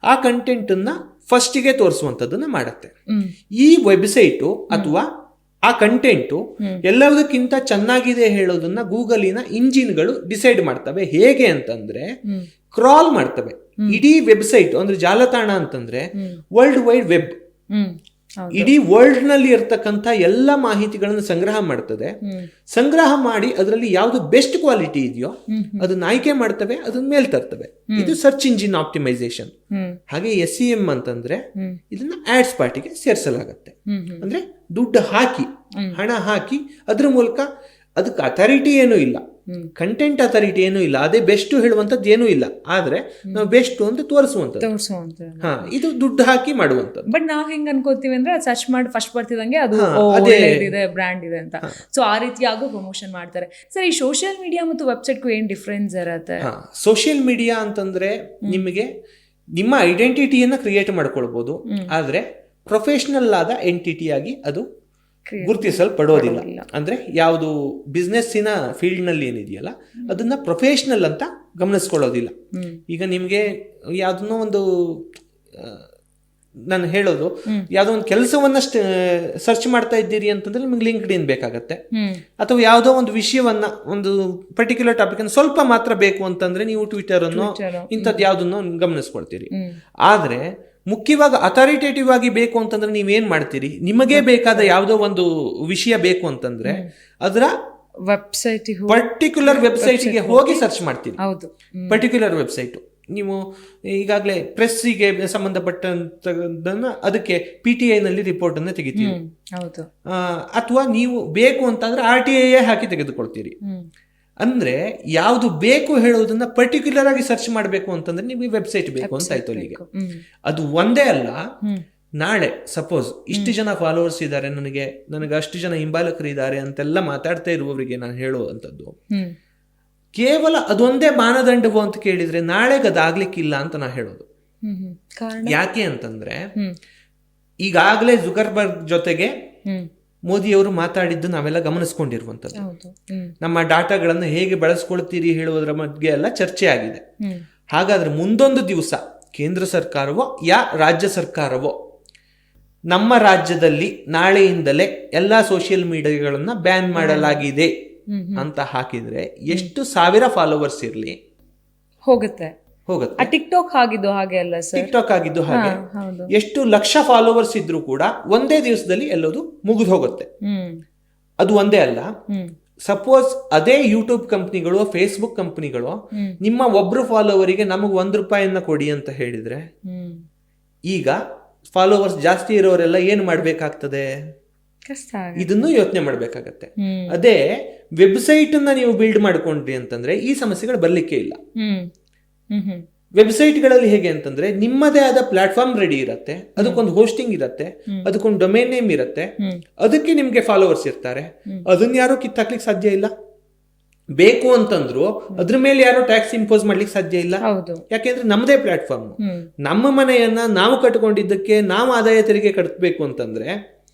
ಆ ಕಂಟೆಂಟ್ ಅನ್ನ ಫಸ್ಟಿಗೆ ತೋರಿಸುವಂಥದ್ದನ್ನ ಮಾಡತ್ತೆ. ಈ ವೆಬ್ಸೈಟು ಅಥವಾ ಆ ಕಂಟೆಂಟು ಎಲ್ಲದಕ್ಕಿಂತ ಚೆನ್ನಾಗಿದೆ ಹೇಳೋದನ್ನ ಗೂಗಲಿನ ಇಂಜಿನ್ಗಳು ಡಿಸೈಡ್ ಮಾಡ್ತವೆ. ಹೇಗೆ ಅಂತಂದ್ರೆ ಕ್ರಾಲ್ ಮಾಡ್ತವೆ. ಇಡೀ ವೆಬ್ಸೈಟ್ ಅಂದ್ರೆ ಜಾಲತಾಣ ಅಂತಂದ್ರೆ ವರ್ಲ್ಡ್ ವೈಡ್ ವೆಬ್, ಇಡೀ ವರ್ಲ್ಡ್ ನಲ್ಲಿ ಇರ್ತಕ್ಕಂಥ ಎಲ್ಲ ಮಾಹಿತಿಗಳನ್ನು ಸಂಗ್ರಹ ಮಾಡ್ತದೆ. ಸಂಗ್ರಹ ಮಾಡಿ ಅದರಲ್ಲಿ ಯಾವ್ದು ಬೆಸ್ಟ್ ಕ್ವಾಲಿಟಿ ಇದೆಯೋ ಅದನ್ನ ಆಯ್ಕೆ ಮಾಡ್ತವೆ, ಅದನ್ನ ಮೇಲ್ ತರ್ತವೆ. ಇದು ಸರ್ಚ್ ಇಂಜಿನ್ ಆಪ್ಟಿಮೈಸೇಷನ್. ಹಾಗೆ SEM ಅಂತಂದ್ರೆ ಇದನ್ನ ಆಡ್ಸ್ ಪಾರ್ಟಿಗೆ ಸೇರಿಸಲಾಗತ್ತೆ. ಅಂದ್ರೆ ದುಡ್ಡು ಹಾಕಿ, ಹಣ ಹಾಕಿ, ಅದ್ರ ಮೂಲಕ ಅದಕ್ಕೆ ಅಥಾರಿಟಿ ಏನೂ ಇಲ್ಲ, ಕಂಟೆಂಟ್ ಅಥಾರಿಟಿ ಏನೂ ಇಲ್ಲ, ಅದೇ ಬೆಸ್ಟ್ ಹೇಳುವಂಥದ್ದು ಏನೂ ಇಲ್ಲ. ಆದ್ರೆ ನಾವು ಬೆಸ್ಟ್ ಅಂತ ತೋರಿಸುವಂಥದ್ದು. ಹಾ, ಇದು ದುಡ್ಡು ಹಾಕಿ ಮಾಡುವಂಥದ್ದು. ಬಟ್ ನಾವ್ ಹೆಂಗ್ ಅನ್ಕೋತೀವಿ ಅಂದ್ರೆ ಸರ್ಚ್ ಮಾಡಿ ಫಸ್ಟ್ ಬರ್ತಿದಂಗೆ ಅದು ಇದೆ, ಬ್ರ್ಯಾಂಡ್ ಇದೆ ಅಂತ. ಸೊ ಆ ರೀತಿಯಾಗೂ ಪ್ರಮೋಷನ್ ಮಾಡ್ತಾರೆ. ಸರ್, ಈ ಸೋಷಿಯಲ್ ಮೀಡಿಯಾ ಮತ್ತು ವೆಬ್ಸೈಟ್ಗೂ ಏನ್ ಡಿಫ್ರೆನ್ಸ್ ಇರುತ್ತೆ? ಸೋಷಿಯಲ್ ಮೀಡಿಯಾ ಅಂತಂದ್ರೆ ನಿಮಗೆ ನಿಮ್ಮ ಐಡೆಂಟಿಟಿಯನ್ನ ಕ್ರಿಯೇಟ್ ಮಾಡ್ಕೊಳ್ಬಹುದು, ಆದ್ರೆ ಪ್ರೊಫೆಷನಲ್ ಆದ ಎಂಟಿಟಿಯಾಗಿ ಅದು ಗುರುತಿಸಲ್ಪಡೋದಿಲ್ಲ. ಅಂದ್ರೆ ಯಾವುದು ಬಿಸ್ನೆಸ್ಸಿನ ಫೀಲ್ಡ್ ನಲ್ಲಿ ಏನಿದೆಯಲ್ಲ ಅದನ್ನ ಪ್ರೊಫೆಷನಲ್ ಅಂತ ಗಮನಿಸ್ಕೊಳ್ಳೋದಿಲ್ಲ. ಈಗ ನಿಮ್ಗೆ ಯಾವ್ದನ್ನೋ ಒಂದು, ನಾನು ಹೇಳೋದು, ಯಾವ್ದೋ ಒಂದು ಕೆಲಸವನ್ನ ಸರ್ಚ್ ಮಾಡ್ತಾ ಇದ್ದೀರಿ ಅಂತಂದ್ರೆ ನಿಮ್ಗೆ ಲಿಂಕ್ಡ್ ಇನ್ ಬೇಕಾಗತ್ತೆ. ಅಥವಾ ಯಾವುದೋ ಒಂದು ವಿಷಯವನ್ನ, ಒಂದು ಪರ್ಟಿಕ್ಯುಲರ್ ಟಾಪಿಕ್ ಅನ್ನು ಸ್ವಲ್ಪ ಮಾತ್ರ ಬೇಕು ಅಂತಂದ್ರೆ ನೀವು ಟ್ವಿಟರ್ ಅನ್ನು ಇಂಥದ್ದು ಯಾವ್ದನ್ನೋ ಗಮನಿಸ್ಕೊಳ್ತೀರಿ. ಆದ್ರೆ ಮುಖ್ಯವಾಗಿ ಅಥಾರಿಟೇಟಿವ್ ಆಗಿ ಬೇಕು ಅಂತಂದ್ರೆ ನೀವೇನ್ ಮಾಡ್ತೀರಿ, ನಿಮಗೆ ಬೇಕಾದ ಯಾವುದೋ ಒಂದು ವಿಷಯ ಬೇಕು ಅಂತಂದ್ರೆ ಅದರ ವೆಬ್ಸೈಟ್, ಪರ್ಟಿಕ್ಯುಲರ್ ವೆಬ್ಸೈಟ್ಗೆ ಹೋಗಿ ಸರ್ಚ್ ಮಾಡ್ತೀರಿ. ಪರ್ಟಿಕ್ಯುಲರ್ ವೆಬ್ಸೈಟ್, ನೀವು ಈಗಾಗಲೇ ಪ್ರೆಸ್ಸಿಗೆ ಸಂಬಂಧಪಟ್ಟಂತದನ್ನ ಅದಕ್ಕೆ PTI ನಲ್ಲಿ ರಿಪೋರ್ಟ್ ಅನ್ನ ತೆಗಿತೀರಿ. ಅಥವಾ ನೀವು ಬೇಕು ಅಂತಂದ್ರೆ RTI ಹಾಕಿ ತೆಗೆದುಕೊಳ್ತೀರಿ. ಅಂದ್ರೆ ಯಾವ್ದು ಬೇಕು ಹೇಳೋದನ್ನ ಪರ್ಟಿಕ್ಯುಲರ್ ಆಗಿ ಸರ್ಚ್ ಮಾಡಬೇಕು ಅಂತಂದ್ರೆ ನಿಮಗೆ ವೆಬ್ಸೈಟ್ ಬೇಕು ಅಂತ ಆಯ್ತು ಅಲ್ಲಿಗೆ. ಅದು ಒಂದೇ ಅಲ್ಲ, ನಾಳೆ ಸಪೋಸ್ ಇಷ್ಟು ಜನ ಫಾಲೋವರ್ಸ್ ಇದ್ದಾರೆ, ನನಗೆ ಅಷ್ಟು ಜನ ಹಿಂಬಾಲಕರು ಇದ್ದಾರೆ ಅಂತೆಲ್ಲ ಮಾತಾಡ್ತಾ ಇರುವವರಿಗೆ ನಾನು ಹೇಳುವಂಥದ್ದು, ಕೇವಲ ಅದೊಂದೇ ಮಾನದಂಡವು ಅಂತ ಕೇಳಿದ್ರೆ ನಾಳೆಗೆ ಅದಾಗ್ಲಿಕ್ಕಿಲ್ಲ ಅಂತ ನಾ ಹೇಳೋದು. ಯಾಕೆ ಅಂತಂದ್ರೆ ಈಗಾಗಲೇ ಜುಕರ್ಬರ್ಗ್ ಜೊತೆಗೆ ಮೋದಿಯವರು ಮಾತಾಡಿದ್ದು ನಾವೆಲ್ಲ ಗಮನಿಸ್ಕೊಂಡಿರುವಂಥದ್ದು. ನಮ್ಮ ಡಾಟಾಗಳನ್ನು ಹೇಗೆ ಬಳಸ್ಕೊಳ್ತೀರಿ ಹೇಳುವುದರ ಬಗ್ಗೆ ಎಲ್ಲ ಚರ್ಚೆ ಆಗಿದೆ. ಹಾಗಾದ್ರೆ ಮುಂದೊಂದು ದಿವಸ ಕೇಂದ್ರ ಸರ್ಕಾರವೋ ರಾಜ್ಯ ಸರ್ಕಾರವೋ ನಮ್ಮ ರಾಜ್ಯದಲ್ಲಿ ನಾಳೆಯಿಂದಲೇ ಎಲ್ಲಾ ಸೋಷಿಯಲ್ ಮೀಡಿಯಾಗಳನ್ನ ಬ್ಯಾನ್ ಮಾಡಲಾಗಿದೆ ಅಂತ ಹಾಕಿದ್ರೆ ಎಷ್ಟು ಸಾವಿರ ಫಾಲೋವರ್ಸ್ ಇರ್ಲಿ ಹೋಗುತ್ತೆ. ಆ ಟಿಕ್ಟಾಕ್ ಆಗಿದ್ದು ಹಾಗೆ ಅಲ್ಲ ಸರ್? ಟಿಕ್ಟಾಕ್ ಆಗಿದ್ದು ಹಾಗೆ. ಹೌದು. ಎಷ್ಟು ಲಕ್ಷ ಫಾಲೋವರ್ಸ್ ಇದ್ರೂ ಕೂಡ ಒಂದೇ ದಿವಸದಲ್ಲಿ ಎಲ್ಲದು ಮುಗಿದು ಹೋಗುತ್ತೆ. ಅದು ಒಂದೇ ಅಲ್ಲ, ಸಪೋಸ್ ಅದೇ ಯೂಟ್ಯೂಬ್ ಕಂಪ್ನಿಗಳು, ಫೇಸ್ಬುಕ್ ಕಂಪ್ನಿಗಳು ನಿಮ್ಮ ಒಬ್ರು ಫಾಲೋವರಿಗೆ ನಮಗ್ ₹1 ಕೊಡಿ ಅಂತ ಹೇಳಿದ್ರೆ, ಈಗ ಫಾಲೋವರ್ಸ್ ಜಾಸ್ತಿ ಇರೋರೆಲ್ಲ ಏನ್ ಮಾಡ್ಬೇಕಾಗ್ತದೆ? ಇದನ್ನು ಯೋಚನೆ ಮಾಡ್ಬೇಕಾಗತ್ತೆ. ಅದೇ ವೆಬ್ಸೈಟ್ ಅನ್ನ ನೀವು ಬಿಲ್ಡ್ ಮಾಡ್ಕೊಂಡ್ರಿ ಅಂತಂದ್ರೆ ಈ ಸಮಸ್ಯೆಗಳು ಬರ್ಲಿಕ್ಕೆ ಇಲ್ಲ. ವೆಬ್ಸೈಟ್ಗಳಲ್ಲಿ ಹೇಗೆ ಅಂತಂದ್ರೆ ನಿಮ್ಮದೇ ಆದ ಪ್ಲಾಟ್ಫಾರ್ಮ್ ರೆಡಿ ಇರತ್ತೆ, ಅದಕ್ಕೊಂದು ಹೋಸ್ಟಿಂಗ್ ಇರತ್ತೆ, ಅದಕ್ಕೊಂದು ಡೊಮೇನ್ ನೇಮ್ ಇರತ್ತೆ, ಅದಕ್ಕೆ ನಿಮ್ಗೆ ಫಾಲೋವರ್ಸ್ ಇರ್ತಾರೆ. ಅದನ್ನ ಯಾರು ಕಿತ್ತಾಕ್ಲಿಕ್ಕೆ ಸಾಧ್ಯ ಇಲ್ಲ. ಬೇಕು ಅಂತಂದ್ರು ಅದ್ರ ಮೇಲೆ ಯಾರು ಟ್ಯಾಕ್ಸ್ ಇಂಪೋಸ್ ಮಾಡ್ಲಿಕ್ಕೆ ಸಾಧ್ಯ ಇಲ್ಲ. ಯಾಕೆಂದ್ರೆ ನಮ್ಮದೇ ಪ್ಲಾಟ್ಫಾರ್ಮ್, ನಮ್ಮ ಮನೆಯನ್ನ ನಾವು ಕಟ್ಕೊಂಡಿದ್ದಕ್ಕೆ ನಾವು ಆದಾಯ ತೆರಿಗೆ ಕಟ್ಟಬೇಕು ಅಂತಂದ್ರೆ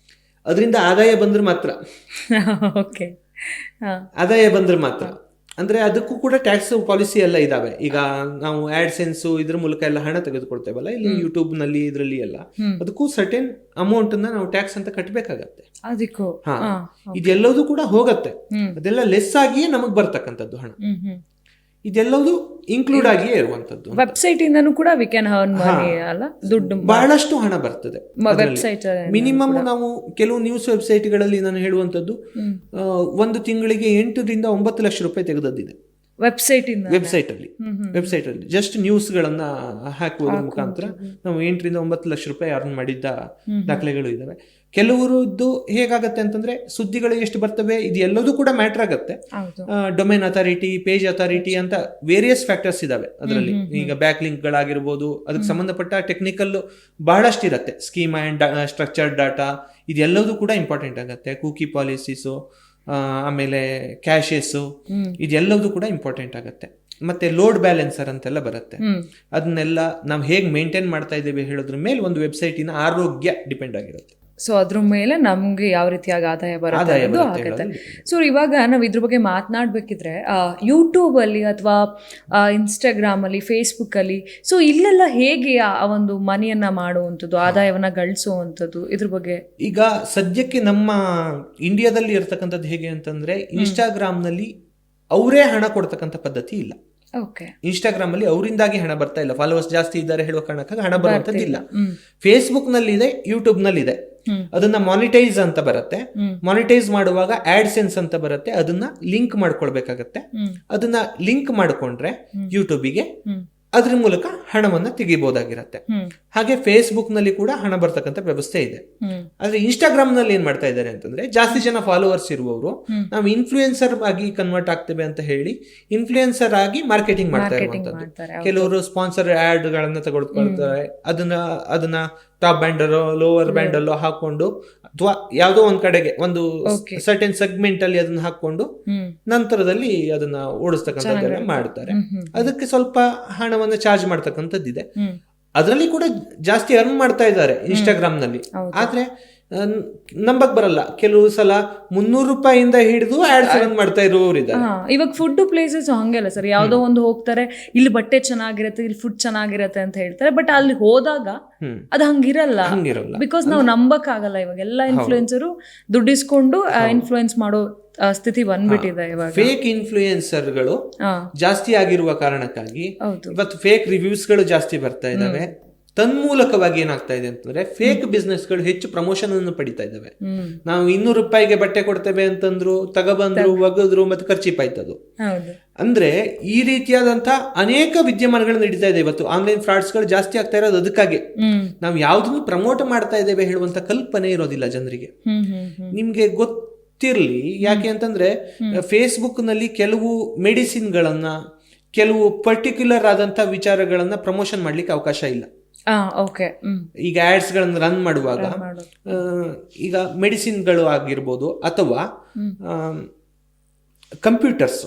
ಅದರಿಂದ ಆದಾಯ ಬಂದ್ರೆ ಮಾತ್ರ ಆದಾಯ ಬಂದ್ರೆ ಮಾತ್ರ. ಅಂದ್ರೆ ಅದಕ್ಕೂ ಕೂಡ ಟ್ಯಾಕ್ಸ್ ಪಾಲಿಸಿ ಎಲ್ಲ ಇದಾವೆ. ಈಗ ನಾವು ಆಡ್ಸೆನ್ಸ್ ಇದ್ರ ಮೂಲಕ ಎಲ್ಲ ಹಣ ತೆಗೆದುಕೊಳ್ತೇವಲ್ಲ ಇಲ್ಲಿ ಯೂಟ್ಯೂಬ್ ನಲ್ಲಿ ಇದ್ರಲ್ಲಿ ಎಲ್ಲ, ಅದಕ್ಕೂ ಸರ್ಟೆನ್ ಅಮೌಂಟ್ ಅನ್ನ ನಾವು ಟ್ಯಾಕ್ಸ್ ಅಂತ ಕಟ್ಟಬೇಕಾಗತ್ತೆ. ಇದೆಲ್ಲವೂ ಕೂಡ ಹೋಗತ್ತೆ, ಅದೆಲ್ಲ ಲೆಸ್ ಆಗಿಯೇ ನಮಗ್ ಬರ್ತಕ್ಕಂಥದ್ದು ಹಣ. ಇದೆಲ್ಲವೂ ಇನ್ಕ್ಲೂಡ್ ಆಗಿಯೇ ಇರುವಂತದ್ದು. ವೆಬ್ಸೈಟ್ ಇಂದನೂ ಕೂಡ ವಿ ಕ್ಯಾನ್ ಅರ್ನ್ ಮನಿ ಅಲ್ಲ, ದುಡ್ಡು ಬಹಳಷ್ಟು ಹಣ ಬರ್ತದೆ ವೆಬ್ಸೈಟ್. ಮಿನಿಮಮ್ ನಾವು ಕೆಲವು ನ್ಯೂಸ್ ವೆಬ್ಸೈಟ್ ಗಳಲ್ಲಿ ನಾನು ಹೇಳುವಂತದ್ದು ಒಂದು ತಿಂಗಳಿಗೆ 8 ರಿಂದ 9 ಲಕ್ಷ ರೂಪಾಯಿ ತೆಗೆದದ್ದಿದೆ ವೆಬ್ಸೈಟ್ ಅಲ್ಲಿ ಜಸ್ಟ್ ನ್ಯೂಸ್ ಗಳನ್ನ ಹಾಕುವುದರ ಮುಖಾಂತರ ನಾವು 8 ರಿಂದ 9 ಲಕ್ಷ ರೂಪಾಯಿ ಅರ್ನ್ ಮಾಡಿದ್ದ ದಾಖಲೆಗಳು ಇದಾವೆ. ಕೆಲವರದ್ದು ಹೇಗಾಗತ್ತೆ ಅಂತಂದ್ರೆ ಸುದ್ದಿಗಳು ಎಷ್ಟು ಬರ್ತವೆ ಇದು ಎಲ್ಲದೂ ಕೂಡ ಮ್ಯಾಟರ್ ಆಗತ್ತೆ. ಡೊಮೇನ್ ಅಥಾರಿಟಿ, ಪೇಜ್ ಅಥಾರಿಟಿ ಅಂತ ವೇರಿಯಸ್ ಫ್ಯಾಕ್ಟರ್ಸ್ ಇದಾವೆ ಅದರಲ್ಲಿ. ಈಗ ಬ್ಯಾಕ್ ಲಿಂಕ್ ಗಳಾಗಿರ್ಬೋದು, ಅದಕ್ಕೆ ಸಂಬಂಧಪಟ್ಟ ಟೆಕ್ನಿಕಲ್ ಬಹಳಷ್ಟು ಇರತ್ತೆ. ಸ್ಕೀಮಾ ಅಂಡ್ ಸ್ಟ್ರಕ್ಚರ್ಡ್ ಡಾಟಾ ಇದೆಲ್ಲದೂ ಕೂಡ ಇಂಪಾರ್ಟೆಂಟ್ ಆಗತ್ತೆ. ಕುಕಿ ಪಾಲಿಸೀಸು, ಆಮೇಲೆ ಕ್ಯಾಶಸ್, ಇದೆಲ್ಲದೂ ಕೂಡ ಇಂಪಾರ್ಟೆಂಟ್ ಆಗತ್ತೆ. ಮತ್ತೆ ಲೋಡ್ ಬ್ಯಾಲೆನ್ಸರ್ ಅಂತೆಲ್ಲ ಬರುತ್ತೆ. ಅದನ್ನೆಲ್ಲ ನಾವು ಹೇಗೆ ಮೇಂಟೈನ್ ಮಾಡ್ತಾ ಇದ್ದೇವೆ ಹೇಳೋದ್ರ ಮೇಲೆ ಒಂದು ವೆಬ್ಸೈಟಿನ ಆರೋಗ್ಯ ಡಿಪೆಂಡ್ ಆಗಿರುತ್ತೆ. ಸೊ ಅದ್ರ ಮೇಲೆ ನಮ್ಗೆ ಯಾವ ರೀತಿಯಾಗಿ ಆದಾಯ ಬರುತ್ತೆ ಆಗುತ್ತೆ. ಸೊ ಇವಾಗ ನಾವು ಇದ್ರ ಬಗ್ಗೆ ಮಾತನಾಡ್ಬೇಕಿದ್ರೆ ಯೂಟ್ಯೂಬ್ ಅಲ್ಲಿ ಅಥವಾ ಇನ್ಸ್ಟಾಗ್ರಾಮ್ ಅಲ್ಲಿ, ಫೇಸ್ಬುಕ್ ಅಲ್ಲಿ, ಸೊ ಇಲ್ಲೆಲ್ಲ ಹೇಗೆ ಆ ಒಂದು ಮನಿಯನ್ನ ಮಾಡುವಂಥದ್ದು, ಆದಾಯವನ್ನ ಗಳಿಸುವಂಥದ್ದು, ಇದ್ರ ಬಗ್ಗೆ ಈಗ ಸದ್ಯಕ್ಕೆ ನಮ್ಮ ಇಂಡಿಯಾದಲ್ಲಿ ಇರ್ತಕ್ಕಂಥದ್ದು ಹೇಗೆ ಅಂತಂದ್ರೆ ಇನ್ಸ್ಟಾಗ್ರಾಮ್ ನಲ್ಲಿ ಅವರೇ ಹಣ ಕೊಡ್ತಕ್ಕಂಥ ಪದ್ಧತಿ ಇಲ್ಲ. ಇನ್ಸ್ಟಾಗ್ರಾಮ್ ಅಲ್ಲಿ ಅವರಿಂದಾಗಿ ಹಣ ಬರ್ತಾ ಇಲ್ಲ. ಫಾಲೋವರ್ಸ್ ಜಾಸ್ತಿ ಇದ್ದಾರೆ ಹೇಳುವ ಕಾರಣಕ್ಕಾಗಿ ಹಣ ಬರುವಂತದ್ದಿಲ್ಲ. ಫೇಸ್ಬುಕ್ ನಲ್ಲಿ ಇದೆ, ಯೂಟ್ಯೂಬ್ ನಲ್ಲಿ ಇದೆ. ಅದನ್ನ ಮಾನಿಟೈಸ್ ಅಂತ ಬರುತ್ತೆ. ಮಾನಿಟೈಸ್ ಮಾಡುವಾಗ ಆಡ್ಸೆನ್ಸ್ ಅಂತ ಬರುತ್ತೆ. ಅದನ್ನ ಲಿಂಕ್ ಮಾಡ್ಕೊಳ್ಬೇಕಾಗತ್ತೆ. ಅದನ್ನ ಲಿಂಕ್ ಮಾಡ್ಕೊಂಡ್ರೆ ಯೂಟ್ಯೂಬಿಗೆ ಅದ್ರ ಮೂಲಕ ಹಣವನ್ನ ತೆಗಿಬಹುದಾಗಿರತ್ತೆ. ಹಾಗೆ ಫೇಸ್ಬುಕ್ ನಲ್ಲಿ ಕೂಡ ಹಣ ಬರ್ತಕ್ಕಂಥ ವ್ಯವಸ್ಥೆ ಇದೆ. ಆದ್ರೆ ಇನ್ಸ್ಟಾಗ್ರಾಮ್ ನಲ್ಲಿ ಏನ್ ಮಾಡ್ತಾ ಇದ್ದಾರೆ ಅಂತಂದ್ರೆ ಜಾಸ್ತಿ ಜನ ಫಾಲೋವರ್ಸ್ ಇರುವವರು ನಾವು ಇನ್ಫ್ಲೂಯೆನ್ಸರ್ ಆಗಿ ಕನ್ವರ್ಟ್ ಆಗ್ತೇವೆ ಅಂತ ಹೇಳಿ ಇನ್ಫ್ಲೂಯೆನ್ಸರ್ ಆಗಿ ಮಾರ್ಕೆಟಿಂಗ್ ಮಾಡ್ತಾ ಇರುವಂತದ್ದು. ಕೆಲವರು ಸ್ಪಾನ್ಸರ್ ಆಡ್ ಗಳನ್ನ ತಗೊಳ್ಕೊಳ್ತಾರೆ. ಅದನ್ನ ಟಾಪ್ ಬ್ಯಾಂಡಲ್ಲೋ ಲೋವರ್ ಬ್ಯಾಂಡಲ್ಲೋ ಹಾಕೊಂಡು ಅಥವಾ ಯಾವುದೋ ಒಂದ್ ಕಡೆಗೆ ಒಂದು ಸರ್ಟೆನ್ ಸೆಗ್ಮೆಂಟ್ ಅಲ್ಲಿ ಅದನ್ನ ಹಾಕೊಂಡು ನಂತರದಲ್ಲಿ ಅದನ್ನ ಓಡಿಸ್ತಕ್ಕಂಥದ್ದೆಲ್ಲ ಮಾಡ್ತಾರೆ. ಅದಕ್ಕೆ ಸ್ವಲ್ಪ ಹಣವನ್ನ ಚಾರ್ಜ್ ಮಾಡ್ತಕ್ಕಂಥದ್ದಿದೆ. ಅದರಲ್ಲಿ ಕೂಡ ಜಾಸ್ತಿ ಅರ್ನ್ ಮಾಡ್ತಾ ಇದ್ದಾರೆ ಇನ್ಸ್ಟಾಗ್ರಾಮ್ ನಲ್ಲಿ. ಆದ್ರೆ ನಂಬಕ್ ಬರಲ್ಲ, ಕೆಲವು ಸಲ 300 ರೂಪಾಯಿಂದ ಹಿಡಿದು ಆಡ್ಸ್ ರನ್ ಮಾಡ್ತಾ ಇರೋರು ಇದ್ದಾರೆ. ಇವಾಗ ಫುಡ್ ಪ್ಲೇಸಸ್ ಹಂಗೆಲ್ಲ ಸರ್, ಯಾವ್ದೋ ಒಂದು ಹೋಗ್ತಾರೆ, ಇಲ್ಲಿ ಬಟ್ಟೆ ಚೆನ್ನಾಗಿರತ್ತೆ, ಇಲ್ಲಿ ಫುಡ್ ಚೆನ್ನಾಗಿರತ್ತೆ ಅಂತ ಹೇಳ್ತಾರೆ. ಬಟ್ ಅಲ್ಲಿ ಹೋದಾಗ ಅದು ಹಂಗಿರಲ್ಲ. ಬಿಕಾಸ್ ನಾವು ನಂಬಕ್ ಆಗಲ್ಲ. ಇವಾಗ ಎಲ್ಲ ಇನ್ಫ್ಲೂಯೆನ್ಸರು ದುಡ್ಡಿಸ್ಕೊಂಡು ಇನ್ಫ್ಲೂಯೆನ್ಸ್ ಮಾಡೋ ಸ್ಥಿತಿ ಬಂದ್ಬಿಟ್ಟಿದೆ. ಇವಾಗ ಫೇಕ್ ಇನ್ಫ್ಲೂಯೆನ್ಸರ್ಗಳು ಜಾಸ್ತಿ ಆಗಿರುವ ಕಾರಣಕ್ಕಾಗಿ ಇವತ್ತು ಫೇಕ್ ರಿವ್ಯೂಸ್ ಗಳು ಜಾಸ್ತಿ ಬರ್ತಾ ಇದಾವೆ. ತನ್ಮೂಲಕವಾಗಿ ಏನಾಗ್ತಾ ಇದೆ ಅಂತಂದ್ರೆ ಫೇಕ್ ಬಿಸ್ನೆಸ್ ಗಳು ಹೆಚ್ಚು ಪ್ರಮೋಷನ್ ಅನ್ನು ಪಡಿತಾ ಇದಾವೆ. ನಾವು 200 ರೂಪಾಯಿಗೆ ಬಟ್ಟೆ ಕೊಡ್ತೇವೆ ಅಂತಂದ್ರು, ತಗೊಬಂದ್ರು, ಒಗದ್ರು, ಮತ್ತೆ ಖರ್ಚಿಪಾಯ್ತದು. ಅಂದ್ರೆ ಈ ರೀತಿಯಾದಂತಹ ಅನೇಕ ವಿದ್ಯಮಾನಗಳು ನಡೀತಾ ಇದೆ. ಇವತ್ತು ಆನ್ಲೈನ್ ಫ್ರಾಡ್ಸ್ ಗಳು ಜಾಸ್ತಿ ಆಗ್ತಾ ಇರೋದು ಅದಕ್ಕಾಗಿ. ನಾವು ಯಾವ್ದನ್ನು ಪ್ರಮೋಟ್ ಮಾಡ್ತಾ ಇದ್ದೇವೆ ಹೇಳುವಂತ ಕಲ್ಪನೆ ಇರೋದಿಲ್ಲ ಜನರಿಗೆ. ನಿಮ್ಗೆ ಗೊತ್ತಿರ್ಲಿ, ಯಾಕೆ ಅಂತಂದ್ರೆ ಫೇಸ್ಬುಕ್ ನಲ್ಲಿ ಕೆಲವು ಮೆಡಿಸಿನ್ ಗಳನ್ನ, ಕೆಲವು ಪರ್ಟಿಕ್ಯುಲರ್ ಆದಂತಹ ವಿಚಾರಗಳನ್ನ ಪ್ರಮೋಷನ್ ಮಾಡ್ಲಿಕ್ಕೆ ಅವಕಾಶ ಇಲ್ಲ. ಈಗ ಆಡ್ಸ್ ಗಳನ್ನ ರನ್ ಮಾಡುವಾಗ ಈಗ ಮೆಡಿಸಿನ್ಗಳು ಆಗಿರ್ಬೋದು ಅಥವಾ ಕಂಪ್ಯೂಟರ್ಸ್,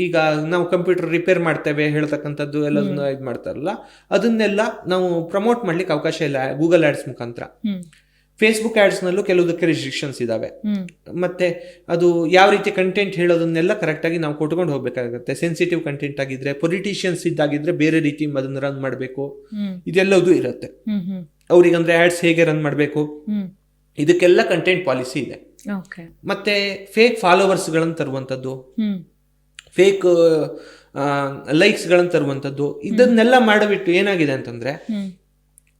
ಈಗ ನಾವು ಕಂಪ್ಯೂಟರ್ ರಿಪೇರ್ ಮಾಡ್ತೇವೆ ಹೇಳ್ತಕ್ಕಂಥದ್ದು ಎಲ್ಲದನ್ನ ಇದು ಮಾಡ್ತಾರಲ್ಲ, ಅದನ್ನೆಲ್ಲ ನಾವು ಪ್ರಮೋಟ್ ಮಾಡ್ಲಿಕ್ಕೆ ಅವಕಾಶ ಇಲ್ಲ ಗೂಗಲ್ ಆಡ್ಸ್ ಮುಖಾಂತರ. ಫೇಸ್ಬುಕ್ ಆಡ್ಸ್ ನಲ್ಲೂ ಕೆಲವುದಕ್ಕೆ ರಿಸ್ಟ್ರಿಕ್ಷನ್ಸ್ ಇದಾವೆ. ಮತ್ತೆ ಅದು ಯಾವ ರೀತಿ ಕಂಟೆಂಟ್ ಹೇಳೋದನ್ನೆಲ್ಲ ಕರೆಕ್ಟ್ ಆಗಿ ನಾವು ಕೊಟ್ಕೊಂಡು ಹೋಗ್ಬೇಕಾಗುತ್ತೆ. ಸೆನ್ಸಿಟಿವ್ ಕಂಟೆಂಟ್ ಆಗಿದ್ರೆ, ಪೊಲಿಟಿಷಿಯನ್ಸ್ ಇದ್ದಾಗಿದ್ರೆ ಬೇರೆ ರೀತಿ ಅದನ್ನ ರನ್ ಮಾಡಬೇಕು. ಇದೆಲ್ಲದೂ ಇರುತ್ತೆ. ಅವ್ರಿಗಂದ್ರೆ ಆಡ್ಸ್ ಹೇಗೆ ರನ್ ಮಾಡಬೇಕು, ಇದಕ್ಕೆಲ್ಲ ಕಂಟೆಂಟ್ ಪಾಲಿಸಿ ಇದೆ. ಮತ್ತೆ ಫೇಕ್ ಫಾಲೋವರ್ಸ್ ಗಳನ್ನ ತರುವಂತದ್ದು, ಫೇಕ್ ಲೈಕ್ಸ್ಗಳನ್ನು ತರುವಂಥದ್ದು, ಇದನ್ನೆಲ್ಲ ಮಾಡಿಬಿಟ್ಟು ಏನಾಗಿದೆ ಅಂತಂದ್ರೆ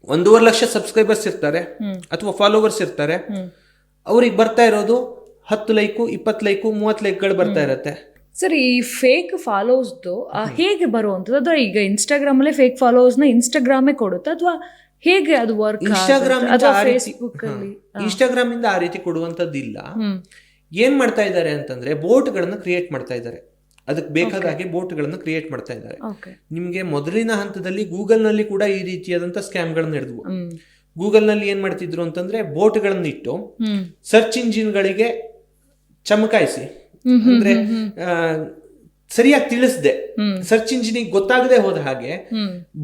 1.5 ಲಕ್ಷ ಸಬ್ಸ್ಕ್ರೈಬರ್ಸ್ ಇರ್ತಾರೆ ಅಥವಾ ಫಾಲೋವರ್ಸ್ ಇರ್ತಾರೆ, ಅವ್ರಿಗೆ ಬರ್ತಾ ಇರೋದು 10 ಲೈಕು 20 ಲೈಕು 30 ಲೈಕ್ಗಳು ಬರ್ತಾ ಇರತ್ತೆ. ಸರ್, ಈ ಫೇಕ್ ಫಾಲೋವರ್ಸ್ದು ಹೇಗೆ ಬರುವಂಥದ್ದು? ಅಥವಾ ಈಗ ಇನ್ಸ್ಟಾಗ್ರಾಮಲ್ಲೇ ಫೇಕ್ ಫಾಲೋವರ್ಸ್ನ ಇನ್ಸ್ಟಾಗ್ರಾಮೇ ಕೊಡುತ್ತೆ ಅಥವಾ ಹೇಗೆ ಅದು ವರ್ಕ್? ಇನ್ಸ್ಟಾಗ್ರಾಮ್ ಇಂದ ಆ ರೀತಿ ಕೊಡುವಂತದ್ದಿಲ್ಲ. ಏನ್ ಮಾಡ್ತಾ ಇದ್ದಾರೆ ಅಂತಂದ್ರೆ ಬೋಟ್ಗಳನ್ನ ಕ್ರಿಯೇಟ್ ಮಾಡ್ತಾ ಇದ್ದಾರೆ, ಅದಕ್ಕೆ ಬೇಕಾದ ಹಾಗೆ ಬೋಟ್ಗಳನ್ನ ಕ್ರಿಯೇಟ್ ಮಾಡ್ತಾ ಇದ್ದಾರೆ. ನಿಮ್ಗೆ ಮೊದಲಿನ ಹಂತದಲ್ಲಿ ಗೂಗಲ್ ನಲ್ಲಿ ಕೂಡ ಈ ರೀತಿಯಾದಂತ ಸ್ಕ್ಯಾಮ್ಗಳನ್ನ ನಡೆದವು. ಗೂಗಲ್ ನಲ್ಲಿ ಏನ್ ಮಾಡ್ತಿದ್ರು ಅಂತಂದ್ರೆ ಬೋಟ್ಗಳನ್ನ ಇಟ್ಟು ಸರ್ಚ್ ಇಂಜಿನ್ಗಳಿಗೆ ಚಮಕಾಯಿಸಿ, ಅಂದ್ರೆ ಸರಿಯಾಗಿ ತಿಳಿಸದೆ, ಸರ್ಚ್ ಇಂಜಿನ್ ಗೊತ್ತಾಗದೆ ಹೋದ ಹಾಗೆ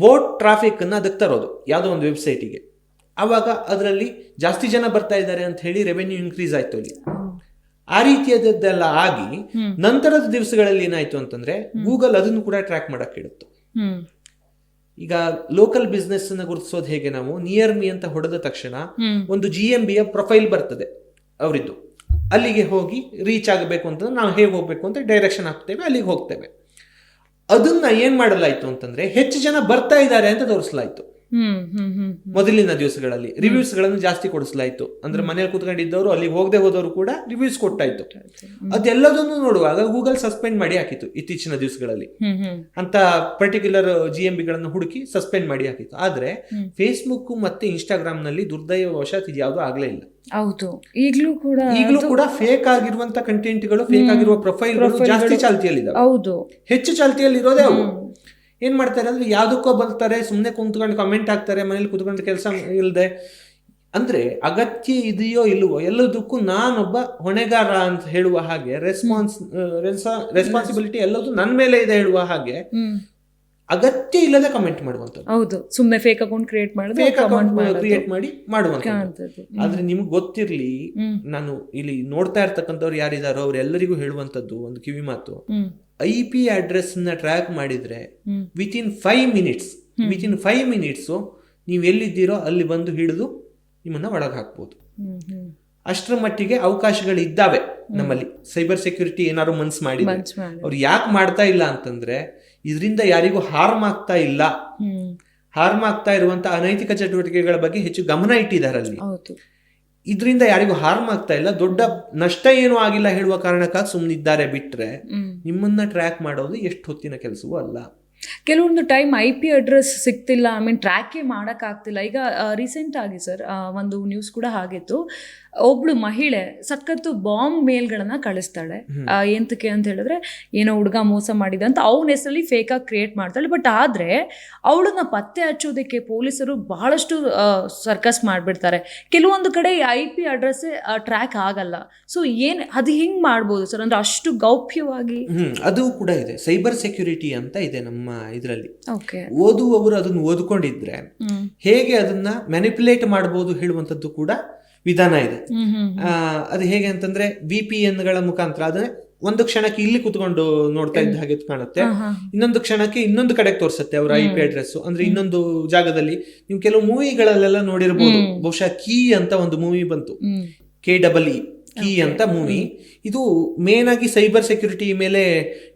ಬೋಟ್ ಟ್ರಾಫಿಕ್ ಅನ್ನ ಅದಕ್ಕೆ ತರೋದು ಯಾವ್ದೋ ಒಂದು ವೆಬ್ಸೈಟಿಗೆ. ಅವಾಗ ಅದರಲ್ಲಿ ಜಾಸ್ತಿ ಜನ ಬರ್ತಾ ಇದ್ದಾರೆ ಅಂತ ಹೇಳಿ ರೆವೆನ್ಯೂ ಇನ್ಕ್ರೀಸ್ ಆಯ್ತು ಅಲ್ಲಿ. ಆ ರೀತಿಯಾದದ್ದೆಲ್ಲ ಆಗಿ ನಂತರದ ದಿವಸಗಳಲ್ಲಿ ಏನಾಯ್ತು ಅಂತಂದ್ರೆ ಗೂಗಲ್ ಅದನ್ನು ಕೂಡ ಟ್ರ್ಯಾಕ್ ಮಾಡಕ್ ಇಡುತ್ತೆ. ಈಗ ಲೋಕಲ್ ಬಿಸ್ನೆಸ್ ಅನ್ನ ಗುರುತಿಸೋದು ಹೇಗೆ, ನಾವು ನಿಯರ್ ಮೀ ಅಂತ ಹೊಡೆದ ತಕ್ಷಣ ಒಂದು GMB ಪ್ರೊಫೈಲ್ ಬರ್ತದೆ ಅವರಿದ್ದು. ಅಲ್ಲಿಗೆ ಹೋಗಿ ರೀಚ್ ಆಗಬೇಕು ಅಂತಂದ್ರೆ ನಾವು ಹೇಗೆ ಹೋಗ್ಬೇಕು ಅಂತ ಡೈರೆಕ್ಷನ್ ಹಾಕ್ತೇವೆ, ಅಲ್ಲಿಗೆ ಹೋಗ್ತೇವೆ. ಅದನ್ನ ಏನ್ ಮಾಡಲಾಯ್ತು ಅಂತಂದ್ರೆ ಹೆಚ್ಚು ಜನ ಬರ್ತಾ ಇದ್ದಾರೆ ಅಂತ ತೋರಿಸಲಾಯ್ತು. ಮೊದಲಿನ ದಿವಸಗಳಲ್ಲಿ ರಿವ್ಯೂಸ್ ಗಳನ್ನು ಜಾಸ್ತಿ ಕೊಡಿಸಲಾಯ್ತು. ಅಂದ್ರೆ ಮನೇಲಿ ಕೂತ್ಕೊಂಡಿದ್ದವರು ಅಲ್ಲಿಗೆ ಹೋಗದೆ ಹೋದವರು ಕೂಡ ರಿವ್ಯೂಸ್ ಕೊಟ್ಟಾಯ್ತು. ಅದೆಲ್ಲದನ್ನು ನೋಡುವಾಗ ಗೂಗಲ್ ಸಸ್ಪೆಂಡ್ ಮಾಡಿ ಹಾಕಿತ್ತು ಇತ್ತೀಚಿನ ದಿವಸಗಳಲ್ಲಿ. ಅಂತ ಪರ್ಟಿಕ್ಯುಲರ್ GMB ಗಳನ್ನು ಹುಡುಕಿ ಸಸ್ಪೆಂಡ್ ಮಾಡಿ ಹಾಕಿತ್ತು. ಆದ್ರೆ ಫೇಸ್ಬುಕ್ ಮತ್ತೆ ಇನ್ಸ್ಟಾಗ್ರಾಮ್ ನಲ್ಲಿ ದುರ್ದೈವವಶಾತ್ ಇದು ಯಾವ್ದು ಆಗ್ಲೇ ಇಲ್ಲ. ಹೌದು, ಈಗಲೂ ಕೂಡ ಫೇಕ್ ಆಗಿರುವಂತ ಕಂಟೆಂಟ್ಗಳು, ಫೇಕ್ ಆಗಿರುವ ಪ್ರೊಫೈಲ್ಗಳು ಜಾಸ್ತಿ ಚಾಲ್ತಿಯಲ್ಲಿದ್ದಾವೆ. ಹೌದು, ಹೆಚ್ಚು ಚಾಲ್ತಿಯಲ್ಲಿ ಇರೋದೇ ಅವು. ಏನ್ ಮಾಡ್ತಾರೆ ಅಂದ್ರೆ ಯಾವ್ದಕ್ಕೋ ಬರ್ತಾರೆ, ಸುಮ್ನೆ ಕುಂತ್ಕೊಂಡು ಕಮೆಂಟ್ ಹಾಕ್ತಾರೆ, ಮನೇಲಿ ಕುತ್ಕೊಂಡು ಕೆಲಸ ಇಲ್ಲದೆ. ಅಂದ್ರೆ ಅಗತ್ಯ ಇದೆಯೋ ಇಲ್ವೋ ಎಲ್ಲದಕ್ಕೂ ನಾನೊಬ್ಬ ಹೊಣೆಗಾರ ಅಂತ ಹೇಳುವ ಹಾಗೆ, ರೆಸ್ಪಾನ್ಸಿಬಿಲಿಟಿ ಎಲ್ಲದೂ ನನ್ನ ಮೇಲೆ ಇದೆ ಹೇಳುವ ಹಾಗೆ ಅಗತ್ಯ ಇಲ್ಲದೆ ಕಮೆಂಟ್ ಮಾಡುವಂಥದ್ದು. ಹೌದು, ಸುಮ್ಮನೆ ಫೇಕ್ ಅಕೌಂಟ್ ಕ್ರಿಯೇಟ್ ಮಾಡಿ ಮಾಡುವಂಥದ್ದು. ಆದ್ರೆ ನಿಮ್ಗೆ ಗೊತ್ತಿರ್ಲಿ, ನಾನು ಇಲ್ಲಿ ನೋಡ್ತಾ ಇರ್ತಕ್ಕಂಥವ್ರು ಯಾರಿದಾರೋ ಅವರೆಲ್ಲರಿಗೂ ಹೇಳುವಂಥದ್ದು ಒಂದು ಕಿವಿ ಮಾತು, IP ಅಡ್ರೆಸ್ ನ ಟ್ರ್ಯಾಕ್ ಮಾಡಿದ್ರೆ ವಿತಿನ್ 5 ಮಿನಿಟ್ಸ್ ನೀವು ಎಲ್ಲಿದ್ದೀರೋ ಅಲ್ಲಿ ಬಂದು ಹಿಡಿದು ನಿಮ್ಮನ್ನ ಒಳಗೆ ಹಾಕ್ಬೋದು. ಅಷ್ಟರ ಮಟ್ಟಿಗೆ ಅವಕಾಶಗಳಿದ್ದಾವೆ ನಮ್ಮಲ್ಲಿ. ಸೈಬರ್ ಸೆಕ್ಯೂರಿಟಿ ಏನಾದ್ರು ಮನ್ಸ್ ಮಾಡಿದ್ರೆ, ಅವ್ರು ಯಾಕೆ ಮಾಡ್ತಾ ಇಲ್ಲ ಅಂತಂದ್ರೆ ಇದರಿಂದ ಯಾರಿಗೂ ಹಾರ್ಮ್ ಆಗ್ತಾ ಇರುವಂತ ಅನೈತಿಕ ಚಟುವಟಿಕೆಗಳ ಬಗ್ಗೆ ಹೆಚ್ಚು ಗಮನ ಇಟ್ಟಿದ್ದಾರೆ ಅಲ್ಲಿ. ಇದರಿಂದ ಯಾರಿಗೂ ಹಾರ್ಮ್ ಆಗ್ತಾ ಇಲ್ಲ, ದೊಡ್ಡ ನಷ್ಟ ಏನೂ ಆಗಿಲ್ಲ ಹೇಳುವ ಕಾರಣಕ್ಕಾಗಿ ಸುಮ್ಮನಿದ್ದಾರೆ. ಬಿಟ್ರೆ ನಿಮ್ಮನ್ನ ಟ್ರ್ಯಾಕ್ ಮಾಡೋದು ಎಷ್ಟು ಹೊತ್ತಿನ ಕೆಲಸವೂ ಅಲ್ಲ. ಕೆಲವೊಂದು ಟೈಮ್ IP ಅಡ್ರೆಸ್ ಸಿಗ್ತಿಲ್ಲ, ಟ್ರ್ಯಾಕೇ ಮಾಡೋಕ್ಕಾಗ್ತಿಲ್ಲ. ಈಗ ರೀಸೆಂಟ್ ಆಗಿ ಸರ್ ಒಂದು ನ್ಯೂಸ್ ಕೂಡ ಆಗಿತ್ತು, ಒಬ್ಳು ಮಹಿಳೆ ಸಖತ್ತು ಬಾಂಬ್ ಮೇಲ್ಗಳನ್ನ ಕಳಿಸ್ತಾಳೆ. ಎಂತಕ್ಕೆ ಅಂತ ಹೇಳಿದ್ರೆ ಏನೋ ಹುಡುಗ ಮೋಸ ಮಾಡಿದ ಅಂತ ಅವನ ಹೆಸರಲ್ಲಿ ಫೇಕ್ ಆಗಿ ಕ್ರಿಯೇಟ್ ಮಾಡ್ತಾಳೆ. ಬಟ್ ಆದ್ರೆ ಅವಳನ್ನ ಪತ್ತೆ ಹಚ್ಚೋದಕ್ಕೆ ಪೊಲೀಸರು ಬಹಳಷ್ಟು ಸರ್ಕಸ್ ಮಾಡ್ಬಿಡ್ತಾರೆ. ಕೆಲವೊಂದು ಕಡೆ IP ಅಡ್ರೆಸ್ ಟ್ರ್ಯಾಕ್ ಆಗಲ್ಲ. ಸೊ ಅದು ಹಿಂಗ್ ಮಾಡ್ಬೋದು ಸರ್? ಅಂದ್ರೆ ಅಷ್ಟು ಗೌಪ್ಯವಾಗಿ ಅದು ಕೂಡ ಇದೆ. ಸೈಬರ್ ಸೆಕ್ಯೂರಿಟಿ ಅಂತ ಇದೆ ನಮ್ಮ ಇದರಲ್ಲಿ. ಓದುವವರು ಅದನ್ನು ಓದ್ಕೊಂಡಿದ್ರೆ ಹೇಗೆ ಅದನ್ನ ಮ್ಯಾನಿಪುಲೇಟ್ ಮಾಡಬಹುದು ಹೇಳುವಂತದ್ದು ಕೂಡ ವಿಧಾನ ಇದೆ. ಅದು ಹೇಗೆ ಅಂತಂದ್ರೆ VPN ಗಳ ಮುಖಾಂತರ ಅದನ್ನ ಒಂದು ಕ್ಷಣಕ್ಕೆ ಇಲ್ಲಿ ಕುತ್ಕೊಂಡು ನೋಡ್ತಾ ಇದ್ದ ಹಾಗೆ ಕಾಣುತ್ತೆ, ಇನ್ನೊಂದು ಕ್ಷಣಕ್ಕೆ ಇನ್ನೊಂದು ಕಡೆಗೆ ತೋರಿಸುತ್ತೆ ಅವರ IP ಅಡ್ರೆಸ್. ಅಂದ್ರೆ ಇನ್ನೊಂದು ಜಾಗದಲ್ಲಿ ನೀವು ಕೆಲವು ಮೂವಿಗಳಲ್ಲೆಲ್ಲ ನೋಡಿರ್ಬೋದು, ಬಹುಶಃ ಕೀ ಅಂತ ಒಂದು ಮೂವಿ ಬಂತು, KEE ಕೀ ಅಂತ ಮೂವಿ. ಇದು ಮೇನ್ ಆಗಿ ಸೈಬರ್ ಸೆಕ್ಯೂರಿಟಿ ಮೇಲೆ